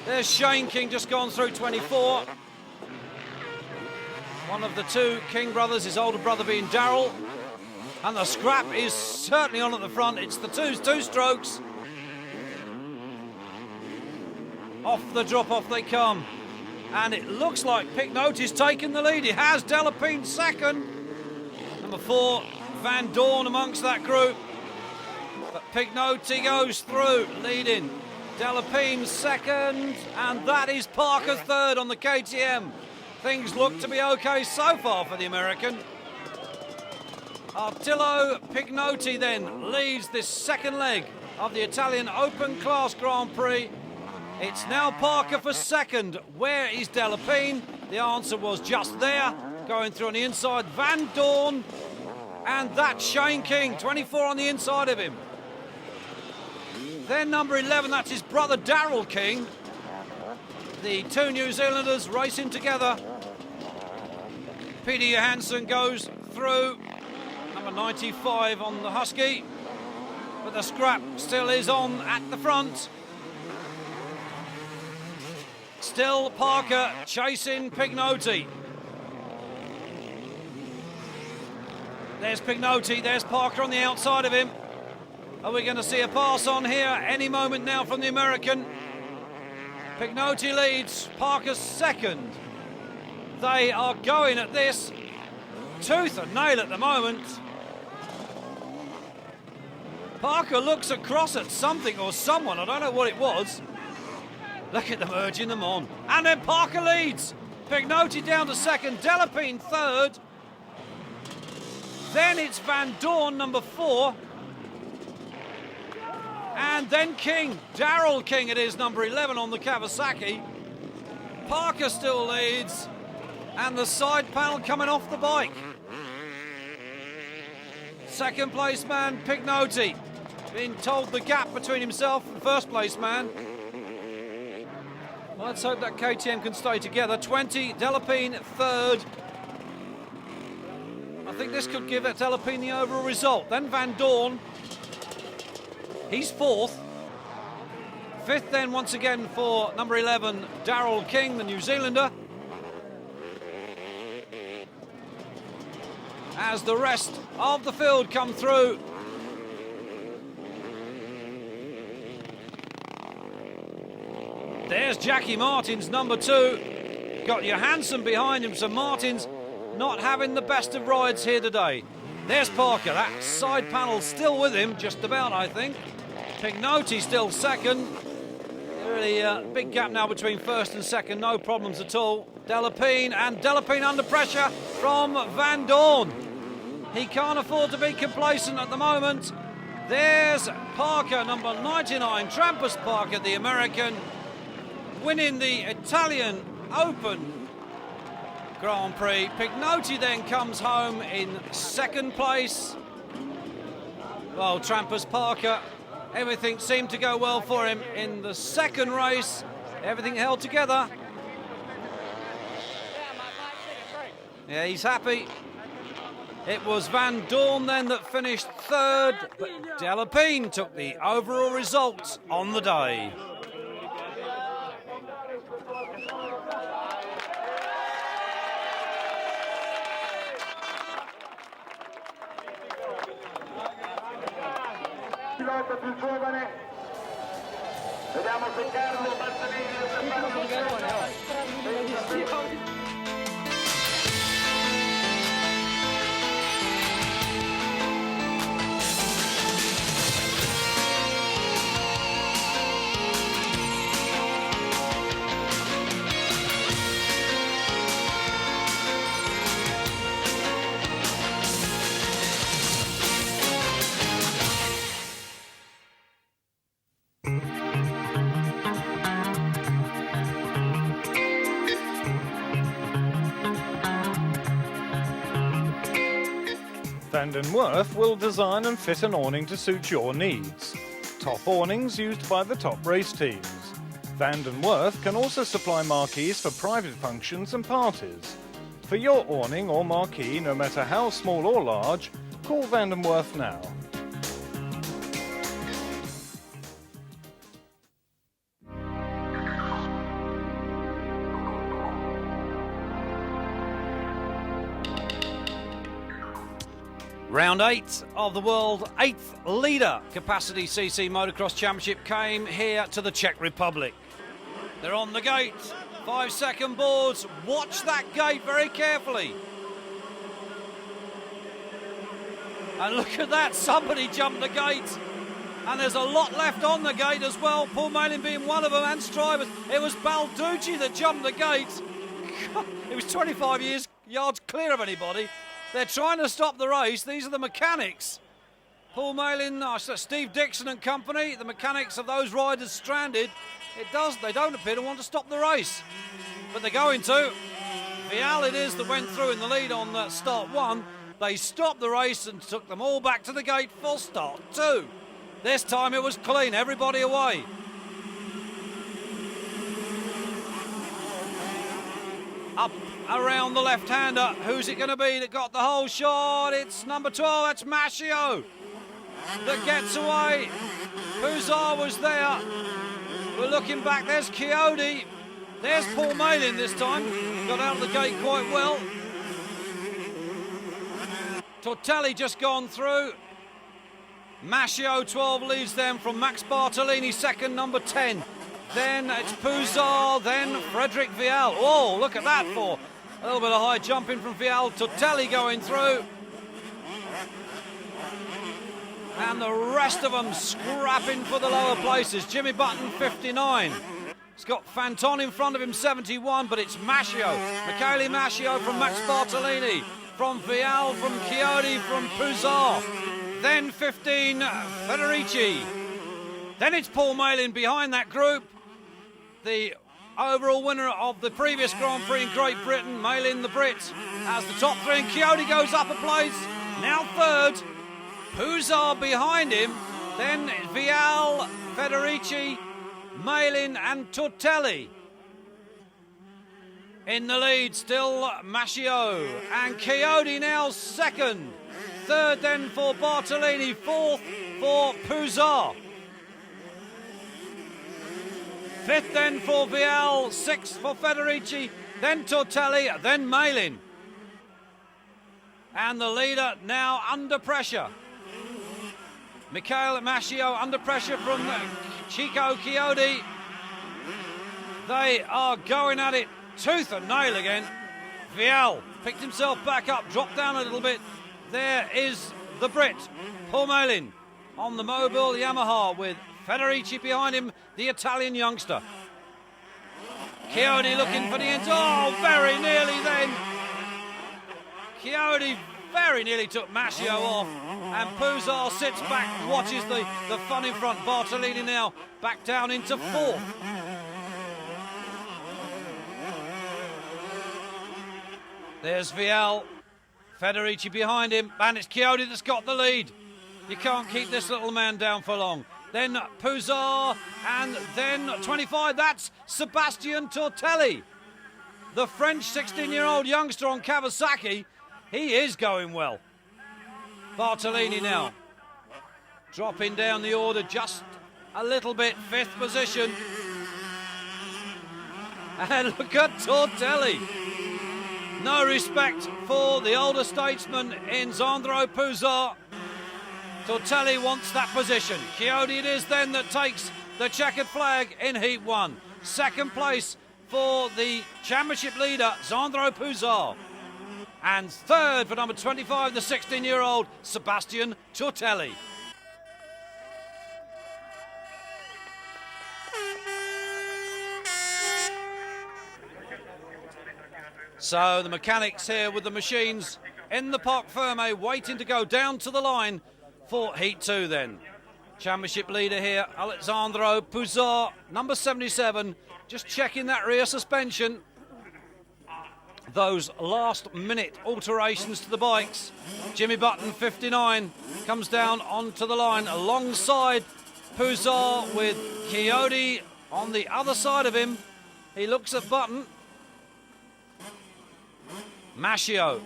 There's Shane King just gone through 24. One of the two King brothers, his older brother being Darrell. And the scrap is certainly on at the front. It's the two strokes. Off the drop-off they come. And it looks like Pignotti's taken the lead. He has. Delapine second. Number 4, Van Dorn amongst that group. But Pignotti goes through, leading. Delapine second. And that is Parker third on the KTM. Things look to be okay so far for the American. Artillo Pignotti then leads this second leg of the Italian Open Class Grand Prix. It's now Parker for second. Where is Delapine? The answer was just there. Going through on the inside, Van Dorn. And that's Shane King, 24 on the inside of him. Then number 11, that's his brother Darrell King. The two New Zealanders racing together. Peter Johansson goes through. Number 95 on the Husky. But the scrap still is on at the front. Still Parker chasing Pignotti. There's Pignotti, there's Parker on the outside of him. Are we going to see a pass on here any moment now from the American? Pignotti leads, Parker's second. They are going at this tooth and nail at the moment. Parker looks across at something or someone, I don't know what it was. Look at them urging them on. And then Parker leads. Pignotti down to second, Delapine third. Then it's Van Dorn, number 4. And then King, Darrell King it is, number 11 on the Kawasaki. Parker still leads. And the side panel coming off the bike. Second place man, Pignotti. Being told the gap between himself and first place man. Well, let's hope that KTM can stay together. 20, Delapine third. I think this could give Delapine the overall result. Then Van Dorn. He's fourth. Fifth then once again for number 11, Darrell King, the New Zealander. as the rest of the field come through. There's Jackie Martins, number 2. Got Johansson behind him, so Martins not having the best of rides here today. There's Parker, that side panel still with him, just about, I think. Pignotti still second. Really big gap now between first and second, no problems at all. Delapine under pressure from Van Dorn. He can't afford to be complacent at the moment. There's Parker, number 99, Trampas Parker, the American, winning the Italian Open Grand Prix. Pignotti then comes home in second place. Well, Trampas Parker, everything seemed to go well for him in the second race. Everything held together. Yeah, he's happy. It was Van Dorn then that finished third, but Delapine took the overall result on the day. Pilota più giovane, vediamo se Carlo Van den Werf will design and fit an awning to suit your needs. Top awnings used by the top race teams. Van den Werf can also supply marquees for private functions and parties. For your awning or marquee, no matter how small or large, call Van den Werf now. Round 8 of the World 8th Leader Capacity CC Motocross Championship came here to the Czech Republic. They're on the gate, 5-second boards. Watch that gate very carefully. And look at that, somebody jumped the gate. And there's a lot left on the gate as well, Paul Malin being one of them, and Strivers. It was Balducci that jumped the gate. It was 25 yards clear of anybody. They're trying to stop the race. These are the mechanics. Paul Malin, Steve Dixon and company, the mechanics of those riders stranded. They don't appear to want to stop the race. But they're going to. Vial it is that went through in the lead on start 1. They stopped the race and took them all back to the gate for start 2. This time it was clean, everybody away. Up around the left-hander. Who's it going to be that got the whole shot? It's number 12, that's Maschio that gets away. Puzar was there. We're looking back, there's Chiodi. There's Paul Malin this time. Got out of the gate quite well. Tortelli just gone through. Maschio 12 leads them from Max Bartolini, second, number 10. Then it's Puzar, then Frederick Vial. Oh, look at that for a little bit of high jumping from Vial. Tortelli going through. And the rest of them scrapping for the lower places. Jimmy Button, 59. He's got Fanton in front of him, 71, but it's Maschio. Michele Maschio from Max Bartolini, from Vial, from Chiodi, from Puzar. Then 15, Federici. Then it's Paul Malin behind that group. The overall winner of the previous Grand Prix in Great Britain, Malin the Brit, as the top 3, and Chiodi goes up a place, now third. Puzar behind him, then Vial, Federici, Malin and Tortelli. In the lead, still Maschio, and Chiodi now second. Third then for Bartolini, fourth for Puzar. Fifth then for Vial, sixth for Federici, then Tortelli, then Malin. And the leader now under pressure. Mikhail Maschio under pressure from Chico Chiodi. They are going at it tooth and nail again. Vial picked himself back up, dropped down a little bit. There is the Brit, Paul Malin, on the mobile Yamaha with Federici behind him, the Italian youngster. Chiodi looking for the end. Oh, very nearly then. Chiodi very nearly took Maschio off, and Puzar sits back and watches the fun in front. Bartolini now back down into fourth. There's Vial, Federici behind him, and it's Chiodi that's got the lead. You can't keep this little man down for long. Then Puzar, and then 25, that's Sebastian Tortelli. The French 16-year-old youngster on Kawasaki, he is going well. Bartolini now, dropping down the order just a little bit, fifth position. And look at Tortelli. No respect for the older statesman in Sandro Puzar. Tortelli wants that position. Chiodi it is then that takes the checkered flag in Heat 1. Second place for the championship leader, Sandro Puzar. And third for number 25, the 16-year-old Sebastian Tortelli. So the mechanics here with the machines in the Parc Ferme waiting to go down to the line for Heat 2 then. Championship leader here, Alessandro Puzar, number 77, just checking that rear suspension. Those last-minute alterations to the bikes. Jimmy Button, 59, comes down onto the line alongside Puzar with Chiodi on the other side of him. He looks at Button. Maschio.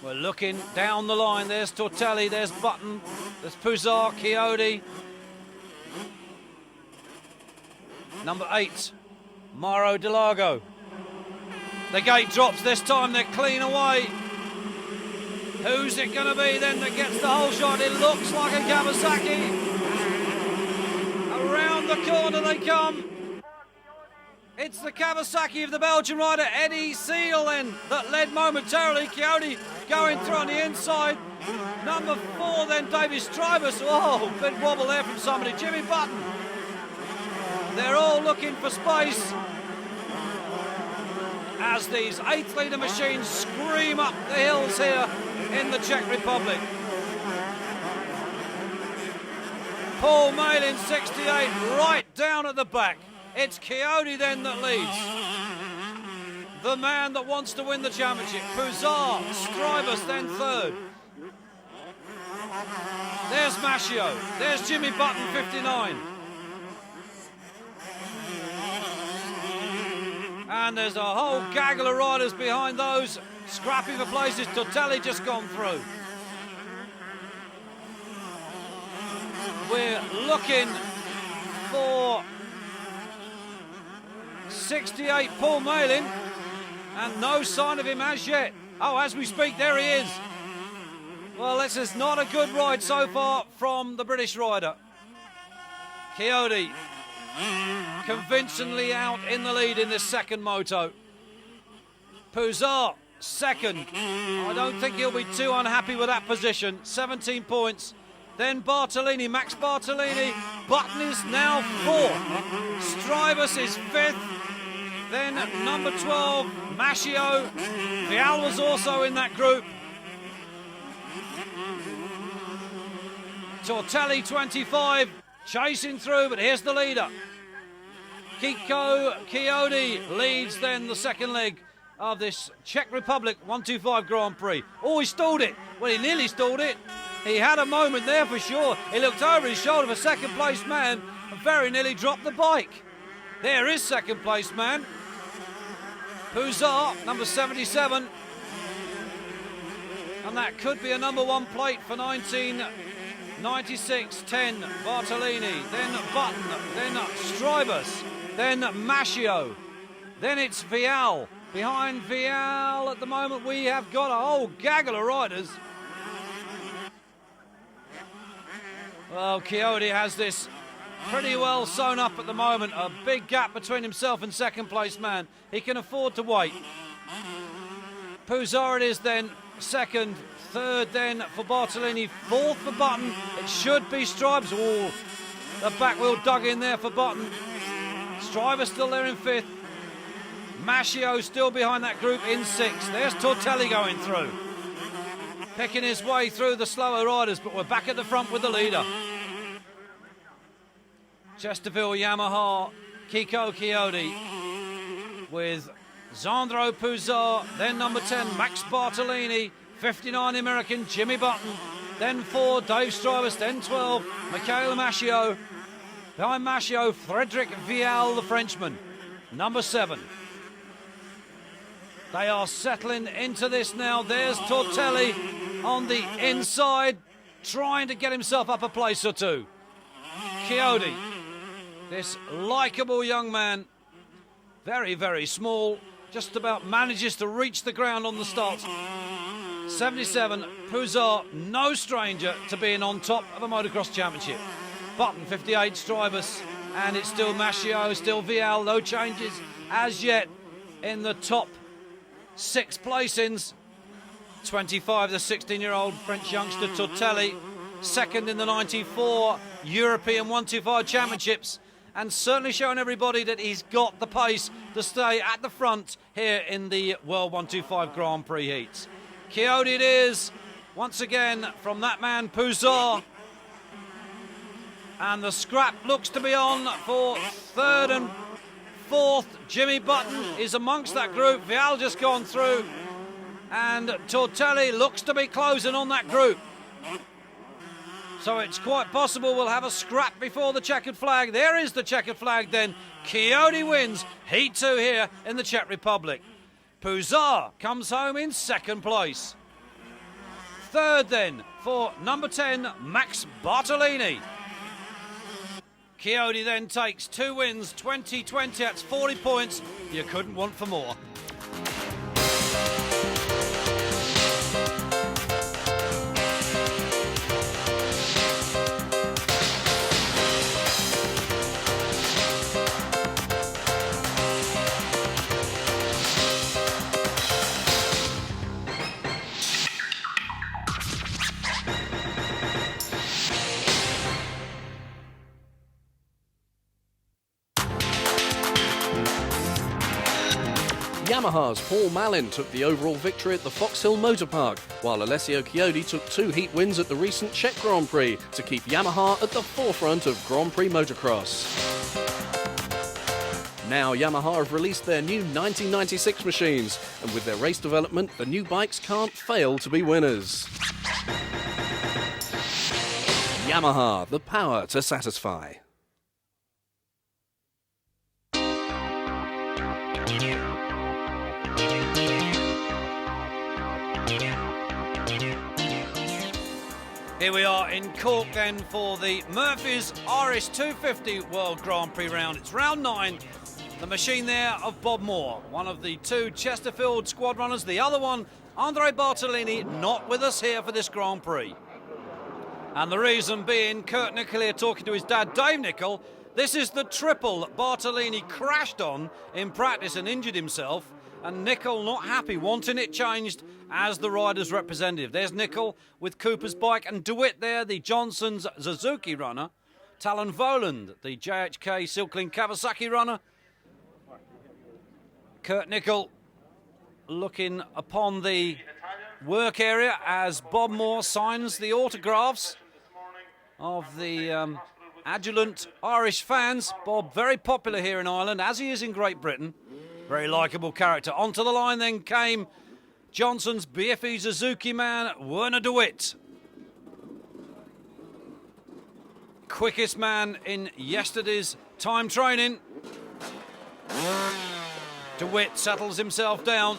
We're looking down the line. There's Tortelli, there's Button, there's Puzar, Chiodi. Number 8, Mauro Delago. The gate drops this time, they're clean away. Who's it going to be then that gets the whole shot? It looks like a Kawasaki. Around the corner they come. It's the Kawasaki of the Belgian rider Eddie Seal then that led momentarily. Chiodi going through on the inside. Number 4 then David Strybus. Oh, big wobble there from somebody. Jimmy Button. They're all looking for space as these 8th litre machines scream up the hills here in the Czech Republic. Paul Malin, 68, right down at the back. It's Chiodi then that leads. The man that wants to win the championship. Puzar, Strybus then third. There's Maschio. There's Jimmy Button, 59. And there's a whole gaggle of riders behind those, scrapping for places. Tortelli just gone through. We're looking for 68 Paul Malin, and no sign of him as yet. Oh, as we speak, there he is. Well, this is not a good ride so far from the British rider. Chiodi convincingly out in the lead in this second moto. Puzar, second. I don't think he'll be too unhappy with that position. 17 points. Then Bartolini, Max Bartolini. Button is now 4th. Strybus is 5th. Then number 12, Maschio. Vial was also in that group. Tortelli, 25, chasing through, but here's the leader. Kiko Chiodi leads then the second leg of this Czech Republic 125 Grand Prix. Oh, he stalled it. Well, he nearly stalled it. He had a moment there for sure. He looked over his shoulder for second place man and very nearly dropped the bike. There is second place man. Puzar, number 77. And that could be a number 1 plate for 1996. 10, Bartolini, then Button, then Strybus, then Maschio. Then it's Vial, Behind Vial at the moment, we have got a whole gaggle of riders. Well, Coyote has this pretty well sewn up at the moment. A big gap between himself and second place man. He can afford to wait. Puzar it is then, second. Third then for Bartolini. Fourth for Button. It should be Stribes. Oh, the back wheel dug in there for Button. Striver still there in fifth. Mascio still behind that group in sixth. There's Tortelli going through. Picking his way through the slower riders, but we're back at the front with the leader. Chesterfield Yamaha, Kiko Coyote with Zandro Puzar, then number 10, Max Bartolini, 59 American, Jimmy Button, then 4, Dave Strivers, then 12, Michael Mascio. Behind Mascio, Frederic Vial, the Frenchman, number 7. They are settling into this now. There's Tortelli on the inside, trying to get himself up a place or two. Coyote, this likeable young man, very, very small, just about manages to reach the ground on the start. 77, Puzar, no stranger to being on top of a motocross championship. Button, 58, Stribus, and it's still Mascio, still Vial, no changes as yet in the top 6 placings. 25, the 16-year-old French youngster Tortelli, second in the 94 European 125 Championships, and certainly showing everybody that he's got the pace to stay at the front here in the World 125 Grand Prix heats. Coyote it is, once again, from that man Puzar. And the scrap looks to be on for third and fourth. Jimmy Button is amongst that group. Vial just gone through. And Tortelli looks to be closing on that group. So it's quite possible we'll have a scrap before the checkered flag. There is the checkered flag then. Coyote wins Heat 2 here in the Czech Republic. Puzar comes home in second place. Third then for number 10, Max Bartolini. Coyote then takes 2 wins, 20-20, that's 40 points. You couldn't want for more. Yamaha's Paul Malin took the overall victory at the Fox Hill Motor Park, while Alessio Chiodi took 2 heat wins at the recent Czech Grand Prix to keep Yamaha at the forefront of Grand Prix motocross. Now Yamaha have released their new 1996 machines, and with their race development, the new bikes can't fail to be winners. Yamaha, the power to satisfy. Here we are in Cork then for the Murphy's Irish 250 World Grand Prix round. It's round 9. The machine there of Bob Moore, one of the 2 Chesterfield squad runners. The other one, Andre Bartolini, not with us here for this Grand Prix. And the reason being, Kurt Nickel here talking to his dad, Dave Nickel. This is the triple that Bartolini crashed on in practice and injured himself. And Nickel not happy, wanting it changed as the rider's representative. There's Nickel with Cooper's bike, and DeWitt there, the Johnson's Suzuki runner. Tallon Vohland, the JHK Silkling Kawasaki runner. Kurt Nickel looking upon the work area as Bob Moore signs the autographs of the adjutant Irish fans. Bob, very popular here in Ireland, as he is in Great Britain. Very likeable character. Onto the line then came Johnson's BFE Suzuki man, Werner DeWitt. Quickest man in yesterday's time training. DeWitt settles himself down.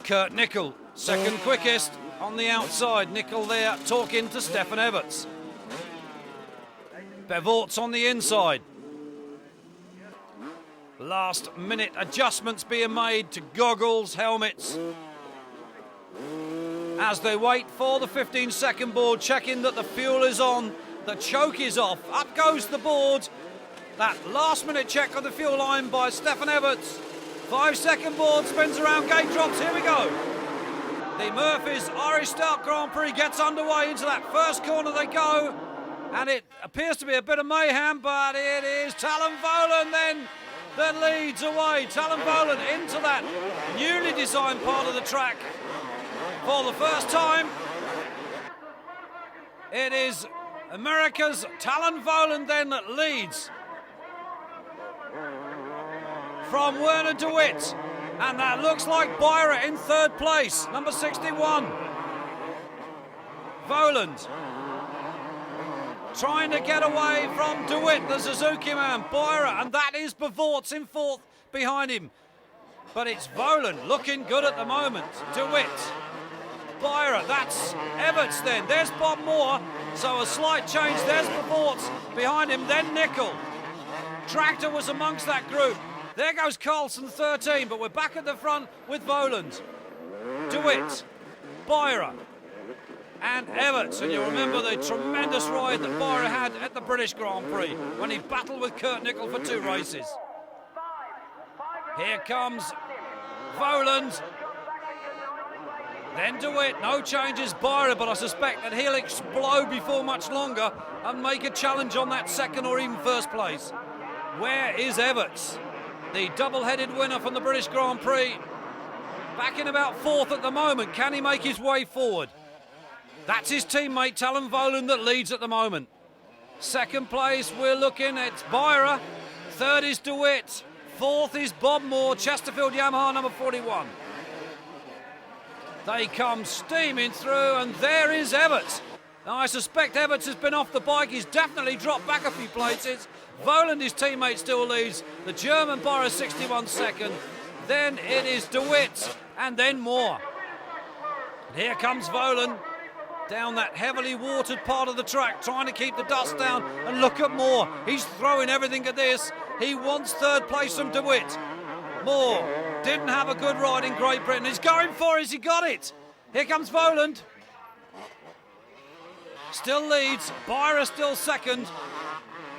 Kurt Nickel, second quickest on the outside. Nickel there talking to Stefan Everts. Bevort's on the inside. Last minute adjustments being made to goggles, helmets, as they wait for the 15-second board, checking that the fuel is on, the choke is off. Up goes the board. That last minute check on the fuel line by Stefan Everts. 5-second board spins around, gate drops, here we go. The Murphy's Irish Stout Grand Prix gets underway. Into that first corner they go, and it appears to be a bit of mayhem, but it is Tallon Vohland then that leads away. Tallon Vohland into that newly designed part of the track for the first time. It is America's Tallon Vohland then that leads from Werner de Wit, and that looks like Beirer in third place, number 61. Vohland trying to get away from de Wit, the Suzuki man. Beirer, and that is Bevorts in fourth behind him. But it's Vohland looking good at the moment. De Wit, Beirer, that's Everts then. There's Bob Moore, so a slight change. There's Bevorts behind him, then Nickel. Tractor was amongst that group. There goes Carlson 13, but we're back at the front with Vohland, de Wit, Beirer, and Everts. And you remember the tremendous ride that Beirer had at the British Grand Prix when he battled with Kurt Nickel for 2 races. Here comes Vohland, then de Wit, no changes, Beirer, but I suspect that he'll explode before much longer and make a challenge on that second or even first place. Where is Everts, the double-headed winner from the British Grand Prix? Back in about fourth at the moment. Can he make his way forward? That's his teammate Tallon Vohland that leads at the moment. Second place, we're looking at Beirer. Third is de Wit. Fourth is Bob Moore, Chesterfield Yamaha number 41. They come steaming through, and there is Everts. Now, I suspect Everts has been off the bike. He's definitely dropped back a few places. Vohland, his teammate, still leads. The German Beirer 61 second. Then it is de Wit, and then Moore. And here comes Vohland down that heavily watered part of the track, trying to keep the dust down. And look at Moore. He's throwing everything at this. He wants third place from de Wit. Moore didn't have a good ride in Great Britain. He's going for it. He got it. Here comes Vohland. Still leads. Beirer still second.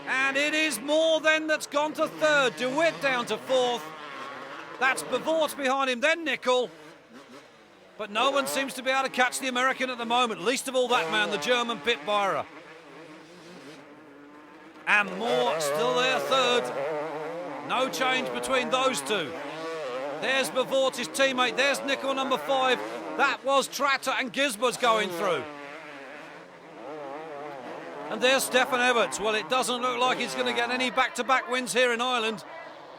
And it is Moore then that's gone to third. De Wit down to fourth. That's Bevorts behind him, then Nickel. But no one seems to be able to catch the American at the moment, least of all that man, the German Pit Beirer. And Moore still there third. No change between those two. There's Bevorts, his teammate. There's Nickel, number 5. That was Tractor and Gisbert's going through. And there's Stefan Everts. Well, it doesn't look like he's going to get any back-to-back wins here in Ireland,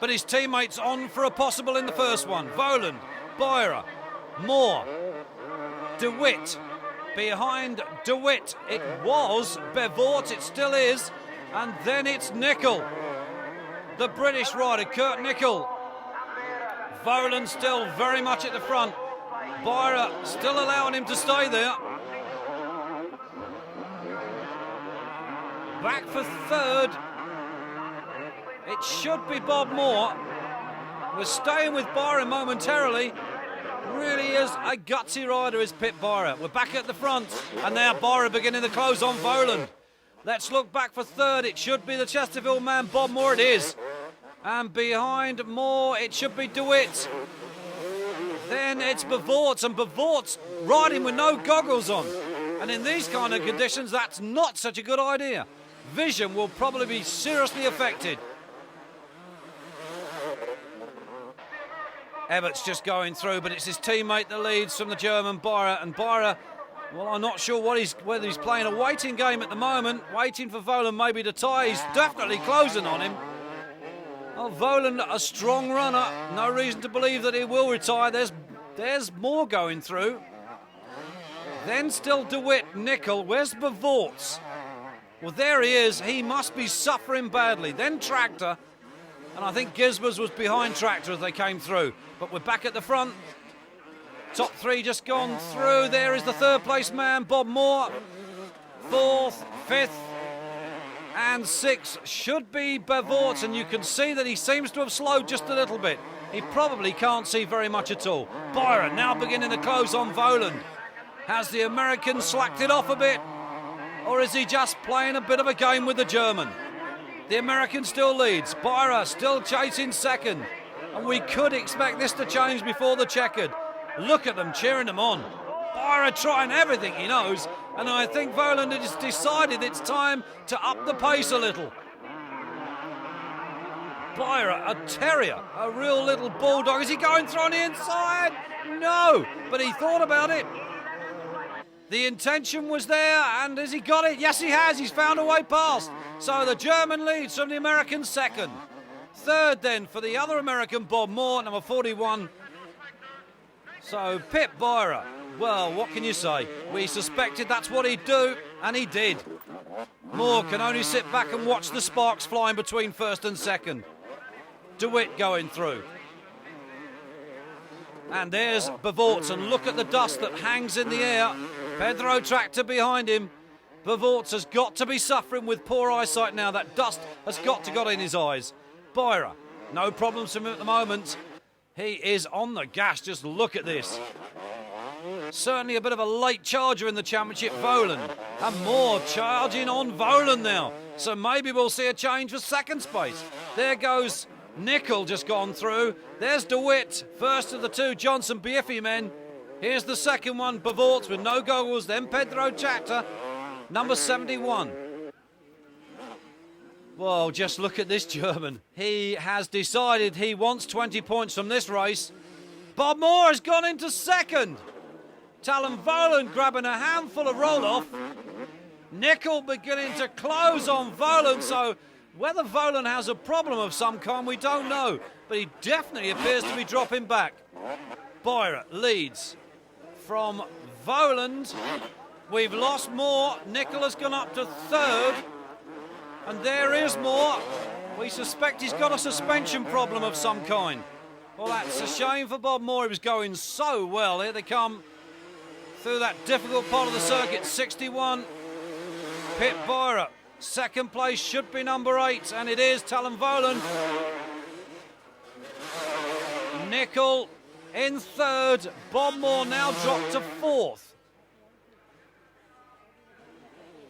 but his teammates on for a possible in the first one. Vohland, Beirer, Moore, de Wit. Behind de Wit, it was Bevorts, it still is, and then it's Nickel, the British rider, Kurt Nickel. Vohland still very much at the front. Beirer still allowing him to stay there. Back for third, it should be Bob Moore. We're staying with Beirer momentarily. Really is a gutsy rider, is Pit Beirer. We're back at the front, and now Beirer beginning to close on Vohland. Let's look back for third. It should be the Chesterfield man, Bob Moore. It is. And behind Moore, it should be de Wit. Then it's Bevorts, and Bevorts riding with no goggles on. And in these kind of conditions, that's not such a good idea. Vision will probably be seriously affected. Everts just going through, but it's his teammate that leads from the German Beirer. And Beirer, well, I'm not sure whether he's playing a waiting game at the moment, waiting for Vohland maybe to tie. He's definitely closing on him. Well, Vohland, a strong runner. No reason to believe that he will retire. There's Moore going through. Then still de Wit, Nickel. Where's Bevorts? Well, there he is. He must be suffering badly. Then Tractor. And I think Gisbert's was behind Tractor as they came through. But we're back at the front. Top 3 just gone through. There is the third place man, Bob Moore. 4th, 5th. and 6 should be Bevorts, and you can see that he seems to have slowed just a little bit. He probably can't see very much at all. Beirer now beginning to close on Vohland. Has the American slacked it off a bit, or is he just playing a bit of a game with the German? The American still leads. Beirer still chasing second, and we could expect this to change before the checkered. Look at them cheering them on. Beirer trying everything he knows, and I think Vohland has decided it's time to up the pace a little. Beirer, a terrier, a real little bulldog. Is he going through on the inside? No, but he thought about it. The intention was there, and has he got it? Yes, he has. He's found a way past. So the German leads from the American second. Third then for the other American, Bob Moore, number 41. So Pip Beirer, well, what can you say? We suspected that's what he'd do, and he did. Moore can only sit back and watch the sparks flying between first and second. DeWitt going through. And there's Bevorts, and look at the dust that hangs in the air. Pedro Tractor behind him. Bevorts has got to be suffering with poor eyesight now. That dust has got to get in his eyes. Beirer, no problems for him at the moment. He is on the gas, just look at this. Certainly a bit of a late charger in the championship, Vohland. And Moore charging on Vohland now. So maybe we'll see a change for second space. There goes Nickel, just gone through. There's DeWitt, first of the two Johnson Biffy men. Here's the second one, Bevorts with no goggles, then Pedro Tractor, number 71. Well, just look at this German. He has decided he wants 20 points from this race. Bob Moore has gone into second. Tallon Vohland grabbing a handful of roll-off. Nickel beginning to close on Vohland, so whether Vohland has a problem of some kind, we don't know. But he definitely appears to be dropping back. Beirer leads from Vohland. We've lost Moore. Nickel has gone up to third. And there is Moore. We suspect he's got a suspension problem of some kind. Well, that's a shame for Bob Moore. He was going so well. Here they come through that difficult part of the circuit. 61. Pip Beirer. Second place should be number 8, and it is Tallon Vohland. Nickel in third. Bob Moore now dropped to fourth.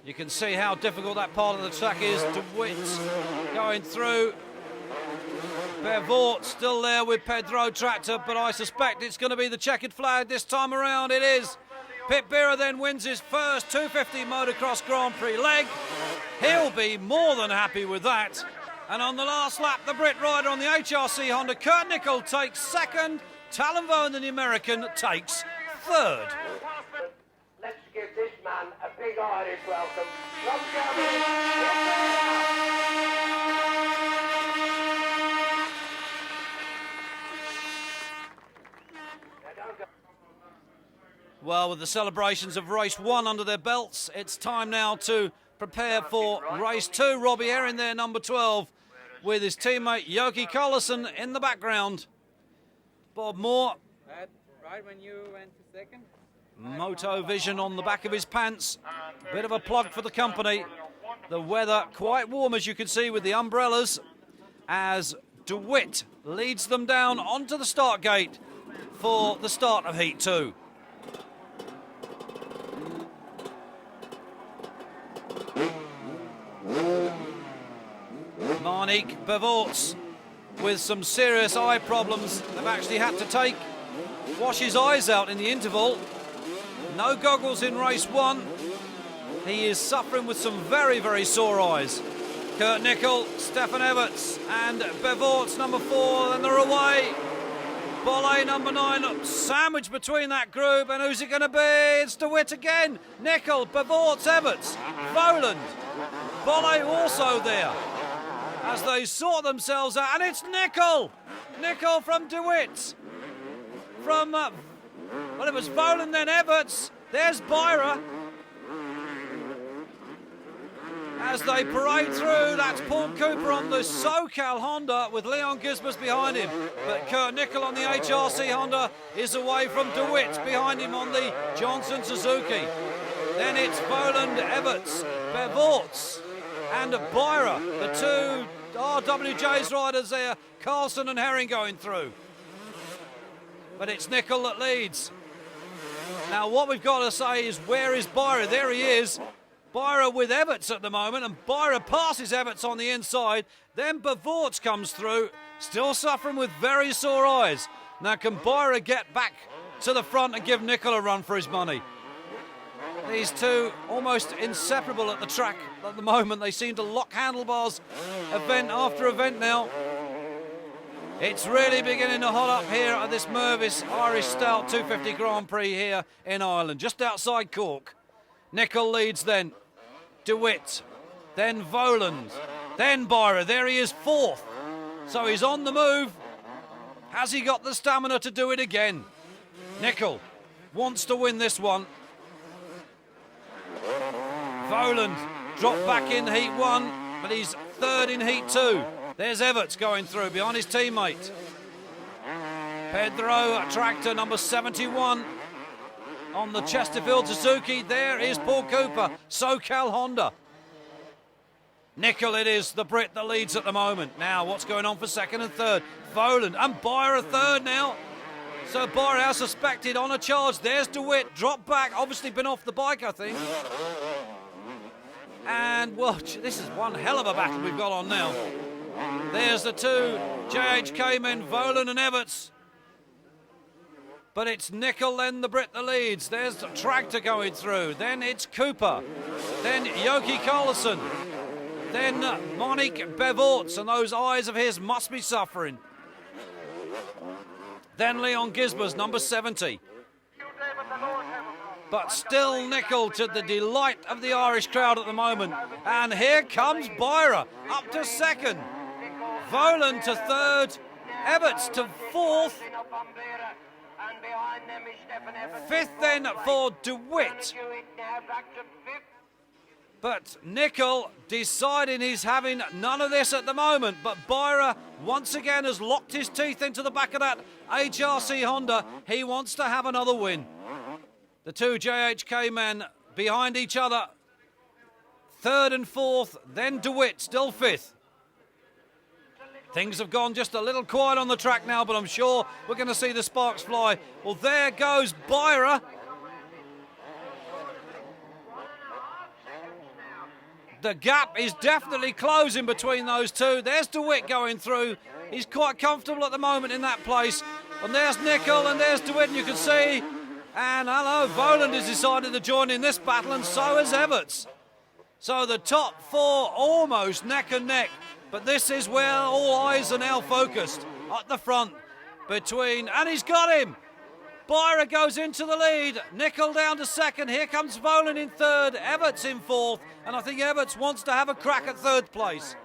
You can see how difficult that part of the track is. DeWitt going through. Bevorts still there with Pedro Tractor, but I suspect it's going to be the checkered flag this time around. It is. Pip Beirer then wins his first 250 Motocross Grand Prix leg. He'll be more than happy with that. And on the last lap, the Brit rider on the HRC Honda, Kurt Nickel, takes second. Tallon Vohland, the American, takes third. Let's give this man a big Irish welcome from Germany. Well, with the celebrations of race 1 under their belts, it's time now to prepare for race 2. Robbie Herring there, number 12, with his teammate Yoki Collison in the background. Bob Moore. Right when you went to second? Motovision on the back of his pants. Bit of a plug for the company. The weather quite warm, as you can see, with the umbrellas, as DeWitt leads them down onto the start gate for the start of Heat 2. Marnik Bevorts with some serious eye problems. They've actually had to wash his eyes out in the interval. No goggles in race 1. He is suffering with some very, very sore eyes. Kurt Nickel, Stefan Everts and Bevorts, number 4, and they're away. Bolle, number 9, sandwiched between that group, and who's it going to be? It's DeWitt again. Nickel, Bevorts, Everts, Vohland. Bolle also there as they sort themselves out, and it's Nickel! Nickel from DeWitt. From, well, it was Vohland, then Everts. There's Beirer. As they parade through, that's Paul Cooper on the SoCal Honda with Leon Gisbus behind him. But Kurt Nickel on the HRC Honda is away from DeWitt behind him on the Johnson Suzuki. Then it's Vohland, Everts, Bevorts, and Beirer, the two RWJ's riders there, Carlson and Herring going through. But it's Nicol that leads. Now what we've got to say is, where is Beirer? There he is. Beirer with Everts at the moment, and Beirer passes Everts on the inside. Then Bavort comes through, still suffering with very sore eyes. Now can Beirer get back to the front and give Nicol a run for his money? These two almost inseparable at the track at the moment. They seem to lock handlebars event after event now. It's really beginning to hot up here at this Mervis Irish Stout 250 Grand Prix here in Ireland, just outside Cork. Nicol leads then. DeWitt, then Vohland, then Beirer. There he is, fourth. So he's on the move. Has he got the stamina to do it again? Nicol wants to win this one. Vohland dropped back in heat one, but he's third in heat two. There's Everts going through behind his teammate. Pedro Tractor, number 71. On the Chesterfield Suzuki, there is Paul Cooper, SoCal Honda. Nicol it is, the Brit that leads at the moment. Now, what's going on for second and third? Vohland and Beirer third now. So Beirer, as suspected, on a charge. There's DeWitt, dropped back, obviously been off the bike, I think. And, well, this is one hell of a battle we've got on now. There's the two JHK men, Vohland and Everts. But it's Nicol, then the Brit that leads. There's the Tractor going through. Then it's Cooper. Then Yoki Carlson. Then Monique Bevorts, and those eyes of his must be suffering. Then Leon Gisbers, number 70. But still Nicol, to the delight of the Irish crowd at the moment. And here comes Beirer, up to second. Vohland to third. Everts to fourth. Fifth then for DeWitt. But Nicol deciding he's having none of this at the moment. But Beirer once again has locked his teeth into the back of that HRC Honda. He wants to have another win. The two JHK men behind each other. Third and fourth, then DeWitt still fifth. Things have gone just a little quiet on the track now, but I'm sure we're going to see the sparks fly. Well, there goes Beirer. The gap is definitely closing between those two. There's DeWitt going through. He's quite comfortable at the moment in that place. And there's Nicol and there's DeWitt, and you can see. And hello, Vohland has decided to join in this battle, and so has Everts. So the top four almost neck and neck. But this is where all eyes are now focused, at the front, between, and he's got him! Beirer goes into the lead, Nicol down to second, here comes Vohland in third, Everts in fourth, and I think Everts wants to have a crack at third place.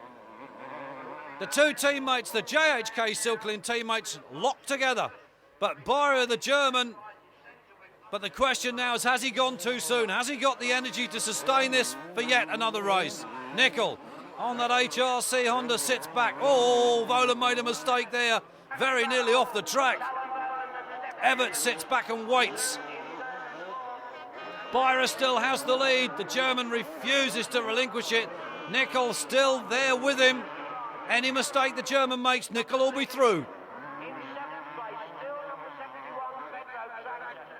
The two teammates, the JHK Silklin teammates, locked together, but Beirer, the German, but the question now is, has he gone too soon? Has he got the energy to sustain this for yet another race? Nicol on that HRC Honda sits back. Oh, Vohland made a mistake there. Very nearly off the track. Everts sits back and waits. Beirer still has the lead. The German refuses to relinquish it. Nicol still there with him. Any mistake the German makes, Nicol will be through.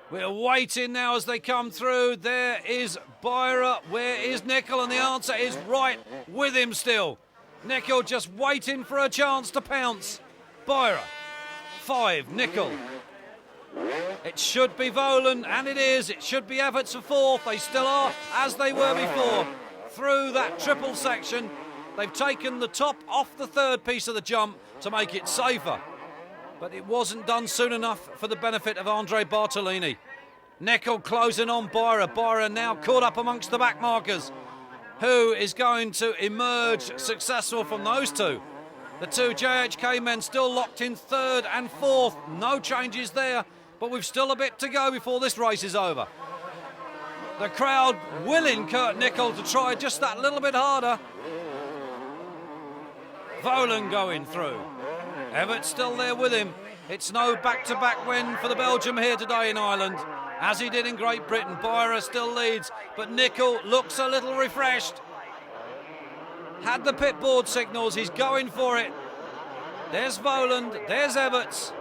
We're waiting now as they come through. There is Beirer. Where is Nicol? And the answer is right with him still. Nicol just waiting for a chance to pounce. Beirer, 5, Nicol. It should be Vohland, and it is. It should be Everts for fourth. They still are, as they were before. Through that triple section, they've taken the top off the third piece of the jump to make it safer. But it wasn't done soon enough for the benefit of Andre Bartolini. Nicol closing on Beirer. Beirer now caught up amongst the back markers. Who is going to emerge successful from those two? The two JHK men still locked in third and fourth. No changes there, but we've still a bit to go before this race is over. The crowd willing Kurt Nicol to try just that little bit harder. Vohland going through. Everts still there with him. It's no back-to-back win for the Belgium here today in Ireland, as he did in Great Britain. Beirer still leads, but Nicol looks a little refreshed. had the pit board signals. He's going for it. There's Vohland, there's Everts.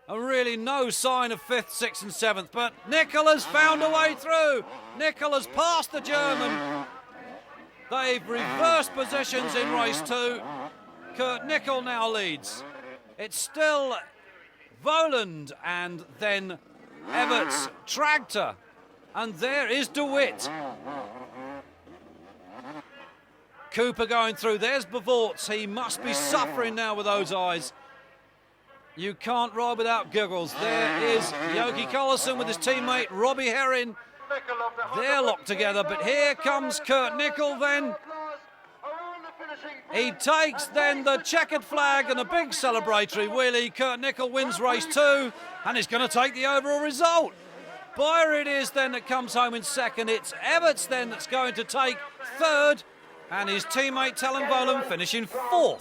And really no sign of 5th, 6th and 7th, but Nicol has found a way through. Nicol has passed the German. They've reversed positions in race 2. Kurt Nicol now leads. It's still Vohland and then Everts, Tractor, and there is DeWitt. Cooper going through, there's Bevorts. He must be suffering now with those eyes. You can't ride without goggles. There is Yogi Collison with his teammate Robbie Herring. They're locked together, but here comes Kurt Nicol then. He takes then the checkered flag and a big celebratory wheelie. Kurt Nicol wins race 2 and he's going to take the overall result. Beirer it is then that comes home in 2nd. It's Everts then that's going to take 3rd and his teammate Tallon Vohland finishing 4th.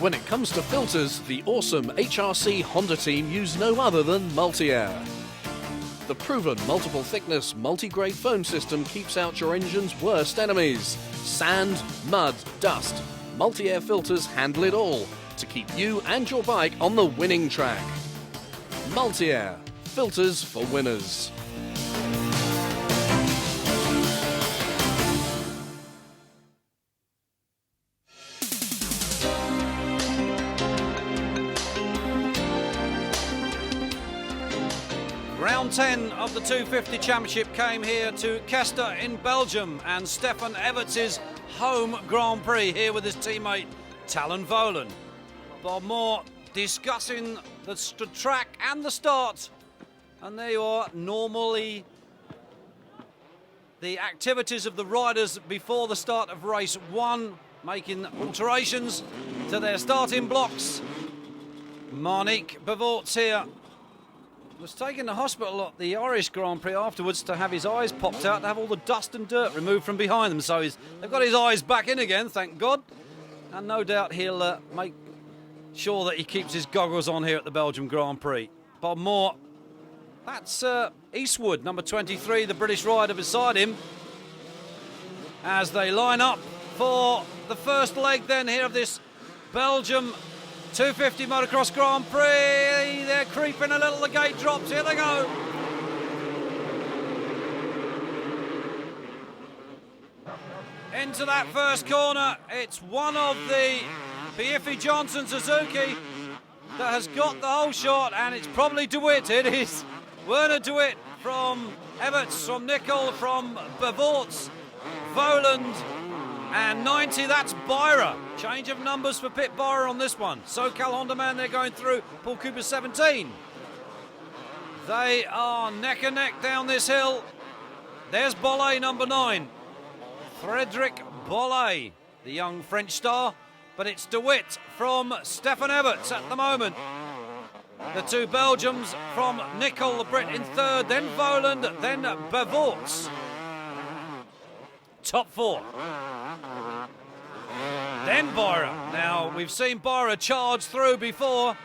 When it comes to filters, the awesome HRC Honda team use no other than Multi-Air. The proven multiple thickness, multi-grade foam system keeps out your engine's worst enemies. Sand, mud, dust. Multi-Air filters handle it all to keep you and your bike on the winning track. Multi-Air, filters for winners. Round 10 of the 250 Championship came here to Kester in Belgium, and Stefan Everts' home Grand Prix here with his teammate Tallon Vohland. Bob Moore discussing the track and the start, and there you are, normally the activities of the riders before the start of race 1, making alterations to their starting blocks. Monique Bevorts here was taken to hospital at the Irish Grand Prix afterwards to have his eyes popped out, to have all the dust and dirt removed from behind them. So they've got his eyes back in again, thank God. And no doubt he'll make sure that he keeps his goggles on here at the Belgium Grand Prix. Bob Moore, that's Eastwood, number 23, the British rider beside him, as they line up for the first leg then here of this Belgium 250 Motocross Grand Prix. They're creeping a little, the gate drops, here they go. Into that first corner, it's one of the Biffy Johnson Suzuki that has got the whole shot, and it's probably DeWitt. It is Werner DeWitt from Everts, from Nicol, from Bevorts, Vohland, and 90, that's Beirer. Change of numbers for Pit Beirer on this one. SoCal Honda man, they're going through. Paul Cooper 17. They are neck and neck down this hill. There's Bollé, number 9. Frederic Bollé, the young French star. But it's DeWitt from Stefan Everts at the moment. The two Belgians from Nicol, the Brit, in 3rd. Then Vohland, then Bevorts. Top 4. Then Beirer. Now, we've seen Beirer charge through before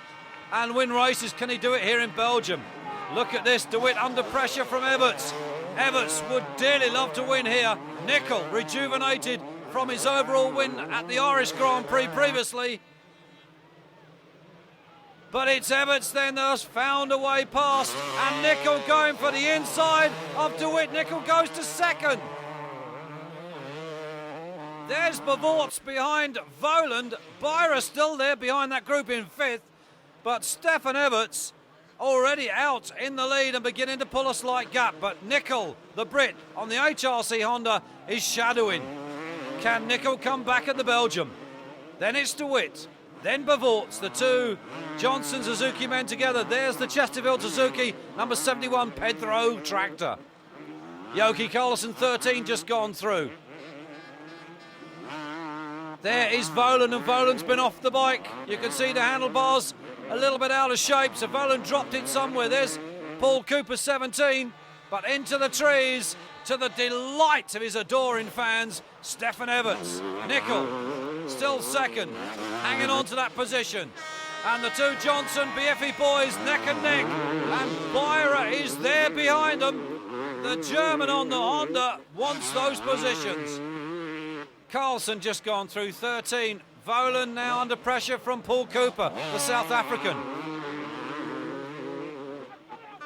and win races. Can he do it here in Belgium? Look at this, DeWitt under pressure from Everts. Everts would dearly love to win here. Nicol, rejuvenated from his overall win at the Irish Grand Prix previously. But it's Everts then that has found a way past, and Nicol going for the inside of DeWitt. Nicol goes to 2nd. There's Bevorts behind Vohland. Beirer still there behind that group in 5th. But Stefan Everts already out in the lead and beginning to pull a slight gap. But Nicol, the Brit, on the HRC Honda is shadowing. Can Nicol come back at the Belgium? Then it's DeWitt. Then Bevorts, the two Johnson Suzuki men together. There's the Chesterfield Suzuki, number 71, Pedro Tractor. Joki Karlsson 13 just gone through. There is Vohland, and Vohland's been off the bike. You can see the handlebars a little bit out of shape, so Vohland dropped it somewhere. There's Paul Cooper 17, but into the trees, to the delight of his adoring fans, Stefan Everts. Nickel still second, hanging on to that position. And the two Johnson BFE boys neck and neck, and Beirer is there behind them. The German on the Honda wants those positions. Karlsson just gone through 13. Vohland now under pressure from Paul Cooper, the South African.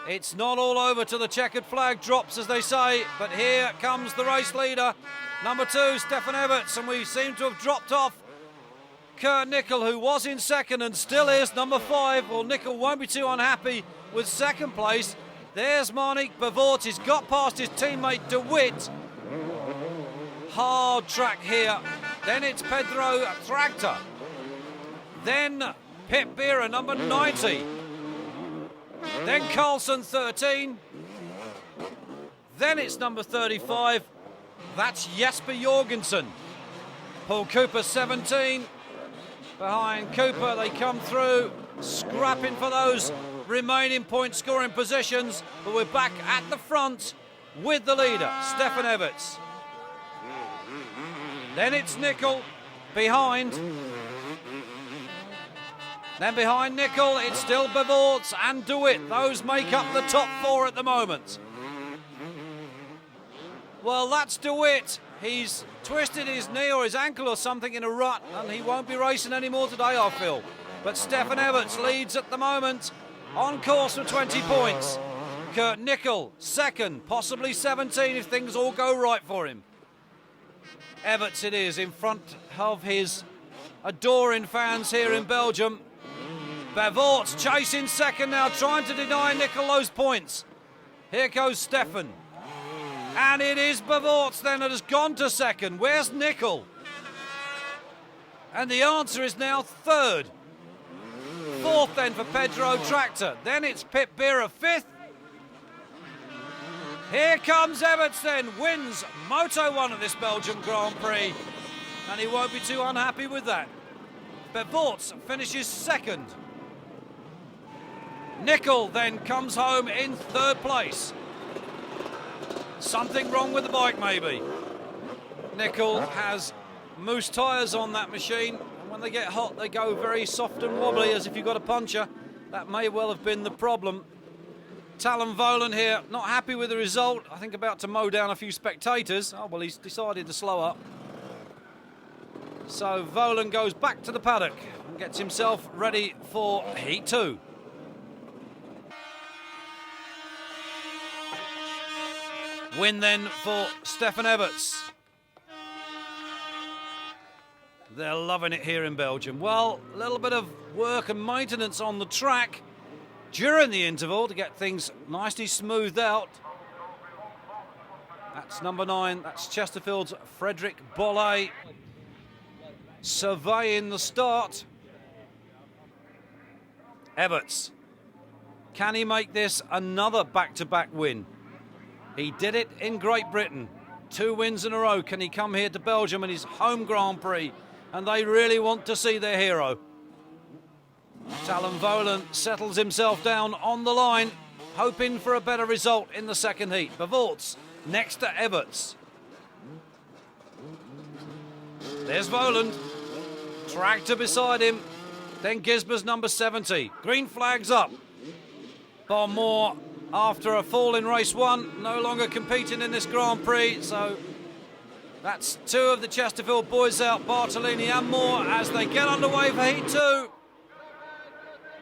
It's not all over till the checkered flag drops, as they say, but here comes the race leader, number 2, Stefan Everts, and we seem to have dropped off Kurt Nickel, who was in second and still is number 5. Well, Nickel won't be too unhappy with second place. There's Marnik Bavort. He's got past his teammate De Witt. Hard track here. Then it's Pedro Tractor. Then Pip Beirer, number 90. Then Karlsson 13. Then it's number 35. That's Jesper Jorgensen. Paul Cooper 17. Behind Cooper, they come through, scrapping for those remaining point scoring positions. But we're back at the front with the leader, Stefan Everts. Then it's Nickel behind. Then behind Nickel, it's still Bavort and De Witt. Those make up the top 4 at the moment. Well, that's De Witt. He's twisted his knee or his ankle or something in a rut, and he won't be racing anymore today, I feel. But Stefan Everts leads at the moment, on course for 20 points. Kurt Nickel, second, possibly 17 if things all go right for him. Everts it is, in front of his adoring fans here in Belgium. Bavort's chasing second now, trying to deny Nickel those points. Here goes Stefan. And it is Bavort's then that has gone to second. Where's Nickel? And the answer is now third. Fourth then for Pedro Tractor. Then it's Pip Beirer, 5th. Here comes Everts then, wins Moto 1 of this Belgium Grand Prix. And he won't be too unhappy with that. Bavort's finishes second. Nickel then comes home in 3rd place. Something wrong with the bike, maybe. Nickel has moose tyres on that machine, and when they get hot, they go very soft and wobbly, as if you've got a puncher. That may well have been the problem. Tallon Vohland here, not happy with the result. I think about to mow down a few spectators. Oh, well, he's decided to slow up. So Vohland goes back to the paddock and gets himself ready for Heat 2. Win then for Stefan Everts. They're loving it here in Belgium. Well, a little bit of work and maintenance on the track during the interval to get things nicely smoothed out. That's number 9, that's Chesterfield's Frederick Bolle surveying the start. Everts, can he make this another back-to-back win? He did it in Great Britain. 2 wins in a row. Can he come here to Belgium in his home Grand Prix? And they really want to see their hero. Tallon Vohland settles himself down on the line, hoping for a better result in the second heat. Bavort's next to Everts. There's Vohland. Tractor beside him. Then Gisber's number 70. Green flag's up. Bon Moore, after a fall in race 1, no longer competing in this Grand Prix, so that's 2 of the Chesterfield boys out, Bartolini and Moore, as they get underway for Heat 2.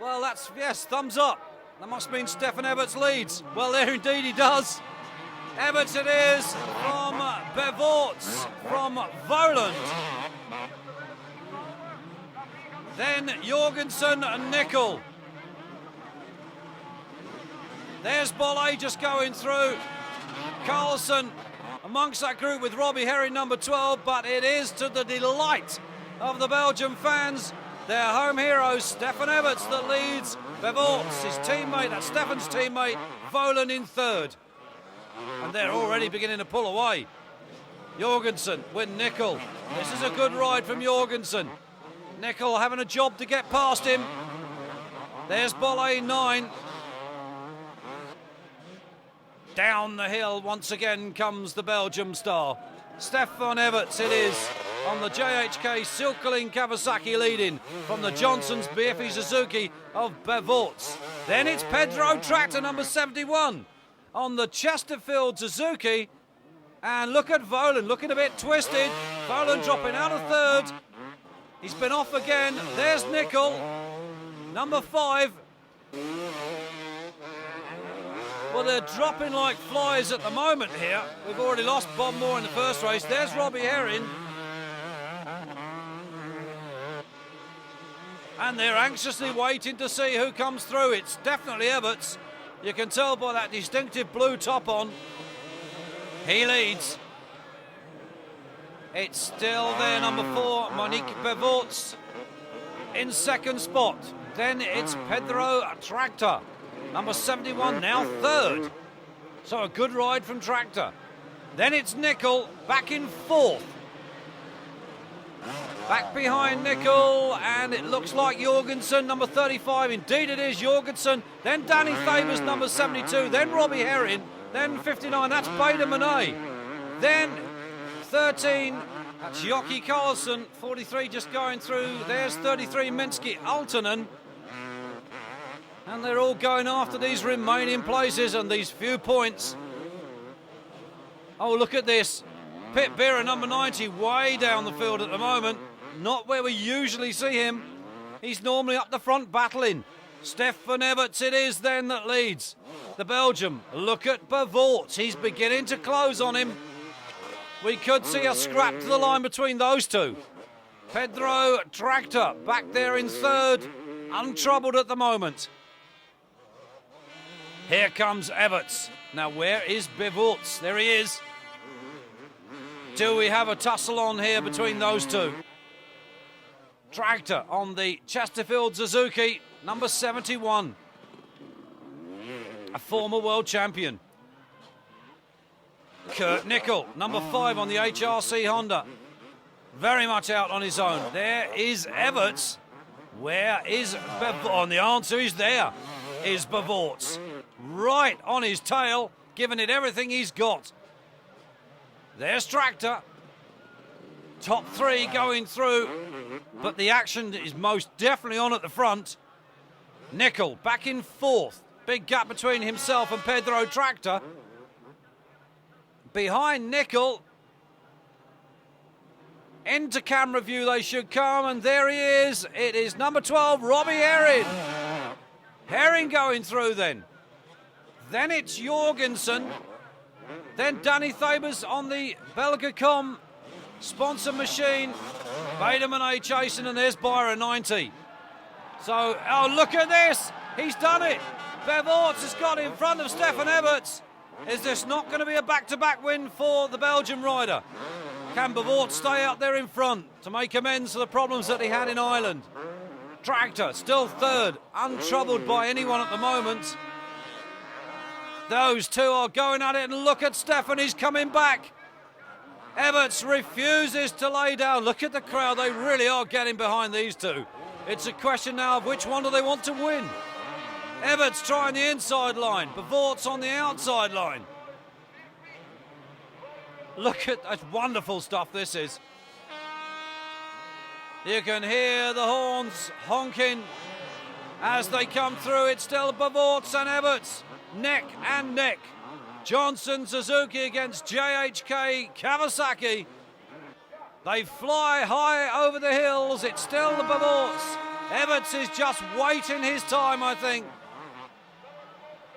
Well, that's, yes, thumbs up. That must mean Stefan Everts leads. Well, there indeed he does. Everts it is from Bavort's, from Vohland. Then Jorgensen and Nickel. There's Bolle just going through. Karlsson amongst that group with Robbie Herring, number 12, but it is to the delight of the Belgian fans, their home hero, Stefan Everts, that leads. Bavort's his teammate, that's Stefan's teammate, Vohland in 3rd. And they're already beginning to pull away. Jorgensen with Nickel. This is a good ride from Jorgensen. Nickel having a job to get past him. There's Bolle 9. Down the hill once again comes the Belgium star. Stefan Everts it is on the JHK Silkeling Kawasaki leading from the Johnson's BFE Suzuki of Bevorts. Then it's Pedro Tractor number 71 on the Chesterfield Suzuki. And look at Vohland looking a bit twisted. Vohland dropping out of third. He's been off again. There's Nickel, number 5. Well, they're dropping like flies at the moment here. We've already lost Bob Moore in the first race. There's Robbie Herring. And they're anxiously waiting to see who comes through. It's definitely Everts. You can tell by that distinctive blue top on. He leads. It's still there, number 4, Monique Bevorts in second spot. Then it's Pedro Tractor, number 71, now third. So a good ride from Tractor. Then it's Nickel, back in 4th. Back behind Nickel, and it looks like Jorgensen, number 35. Indeed it is Jorgensen. Then Danny Fabers, number 72. Then Robbie Herring. Then 59, that's Beirer. Then 13, that's Jocke Carlsen. 43 just going through. There's 33, Minsky Altonen. And they're all going after these remaining places and these few points. Oh, look at this. Pit Beirer, number 90, way down the field at the moment. Not where we usually see him. He's normally up the front battling. Stefan Everts it is then that leads. The Belgium, look at Bevorts. He's beginning to close on him. We could see a scrap to the line between those two. Pedro Tractor back there in third, untroubled at the moment. Here comes Everts. Now where is Bevorts? There he is. Do we have a tussle on here between those two? Tractor on the Chesterfield Suzuki, number 71. A former world champion. Kurt Nickel, number 5 on the HRC Honda. Very much out on his own. There is Everts. Where is Bevorts? And the answer is there. Is Bevorts. Right on his tail, giving it everything he's got. There's Tractor. Top 3 going through, but the action is most definitely on at the front. Nickel back in 4th. Big gap between himself and Pedro Tractor. Behind Nickel, into camera view they should come, and there he is. It is number 12, Robbie Herring. Herring going through then. Then it's Jorgensen. Then Danny Fabers on the Belgacom sponsor machine. Beiderman chasing, and there's Beirer 90. So, oh, look at this. He's done it. Bevorts has got in front of Stefan Everts. Is this not going to be a back-to-back win for the Belgian rider? Can Bevorts stay out there in front to make amends for the problems that he had in Ireland? Tractor still third, untroubled by anyone at the moment. Those two are going at it, and look at Stefan, he's coming back. Everts refuses to lay down. Look at the crowd, they really are getting behind these two. It's a question now of which one do they want to win. Everts trying the inside line, Bevorts on the outside line. Look at that wonderful stuff this is. You can hear the horns honking as they come through. It's still Bevorts and Everts, neck and neck. Johnson Suzuki against JHK Kawasaki. They fly high over the hills. It's still the Bevorts. Everts is just waiting his time, I think.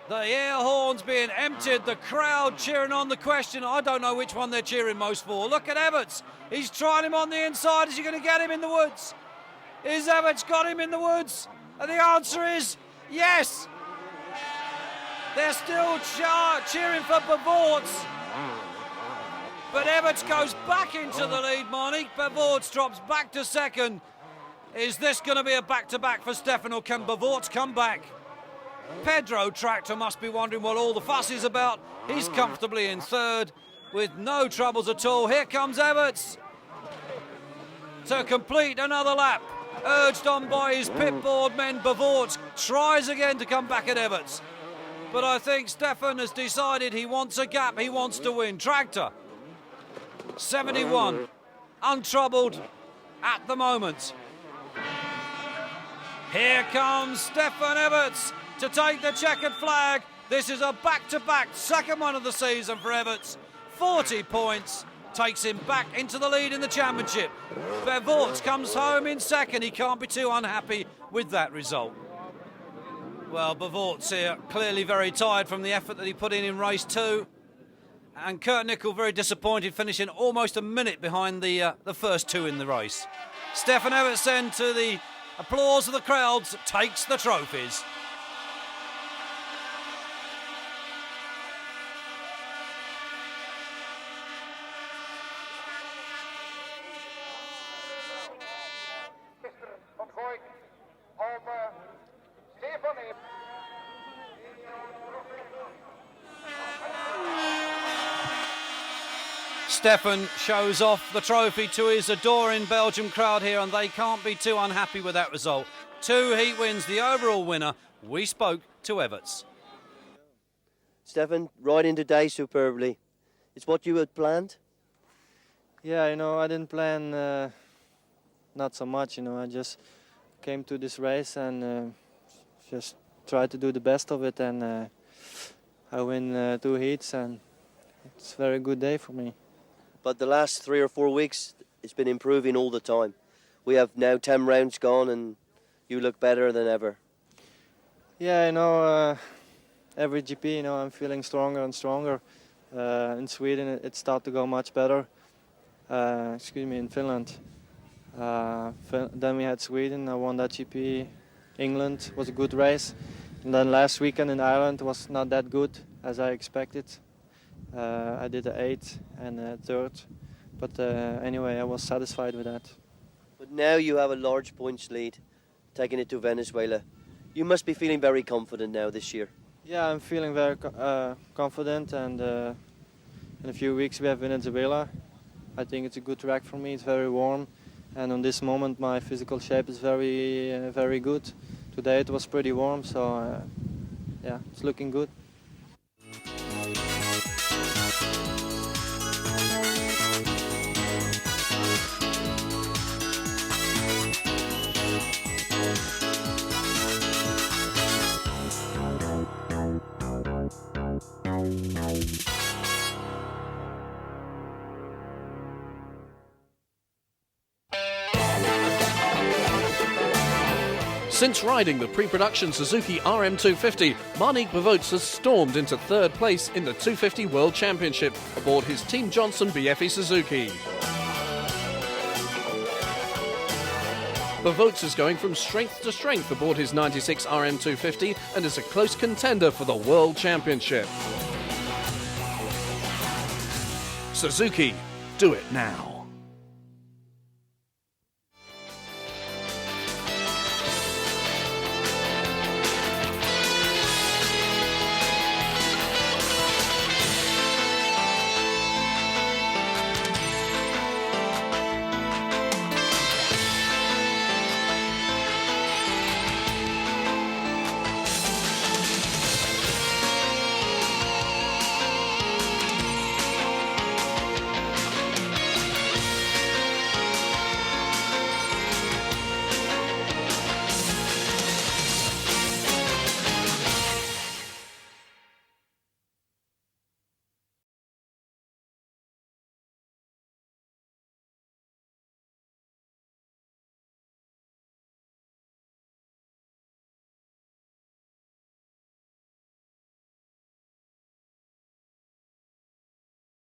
The air horns being emptied, the crowd cheering on the question. I don't know which one they're cheering most for. Look at Everts. He's trying him on the inside. Is he going to get him in the woods? Is Everts got him in the woods? And the answer is yes. They're still cheering for Bevorts. But Everts goes back into the lead. Monique Bevorts drops back to second. Is this going to be a back-to-back for Stefan, or can Bevorts come back? Pedro Tractor must be wondering what all the fuss is about. He's comfortably in third with no troubles at all. Here comes Everts to complete another lap. Urged on by his pitboard men, Bavort tries again to come back at Everts. But I think Stefan has decided he wants a gap, he wants to win. Tractor, 71, untroubled at the moment. Here comes Stefan Everts to take the checkered flag. This is a back-to-back second one of the season for Everts. 40 points. Takes him back into the lead in the championship. Bavort comes home in second. He can't be too unhappy with that result. Well, Bavort's here, clearly very tired from the effort that he put in race 2. And Kurt Nickel very disappointed, finishing almost a minute behind the first 2 in the race. Stefan Everts then, to the applause of the crowds, takes the trophies. Stefan shows off the trophy to his adoring Belgium crowd here, and they can't be too unhappy with that result. 2 heat wins, the overall winner. We spoke to Everts. Stefan, riding today superbly. It's what you had planned? Yeah, I didn't plan not so much, I just came to this race and just tried to do the best of it, and I win 2 heats, and it's a very good day for me. But the last 3 or 4 weeks, it's been improving all the time. We have now 10 rounds gone and you look better than ever. Yeah, every GP, I'm feeling stronger and stronger. In Sweden, it started to go much better. In Finland. Then we had Sweden, I won that GP. England was a good race. And then last weekend in Ireland was not that good as I expected. I did an 8th and a 3rd, but anyway, I was satisfied with that. But now you have a large points lead, taking it to Venezuela. You must be feeling very confident now this year. Yeah, I'm feeling very confident, and in a few weeks we have Venezuela. I think it's a good track for me. It's very warm, and on this moment my physical shape is very, very good. Today it was pretty warm, so yeah, it's looking good. Since riding the pre-production Suzuki RM250, Marnik Bavots has stormed into 3rd place in the 250 World Championship aboard his Team Johnson BFE Suzuki. Bavots is going from strength to strength aboard his 96 RM250 and is a close contender for the World Championship. Suzuki, do it now.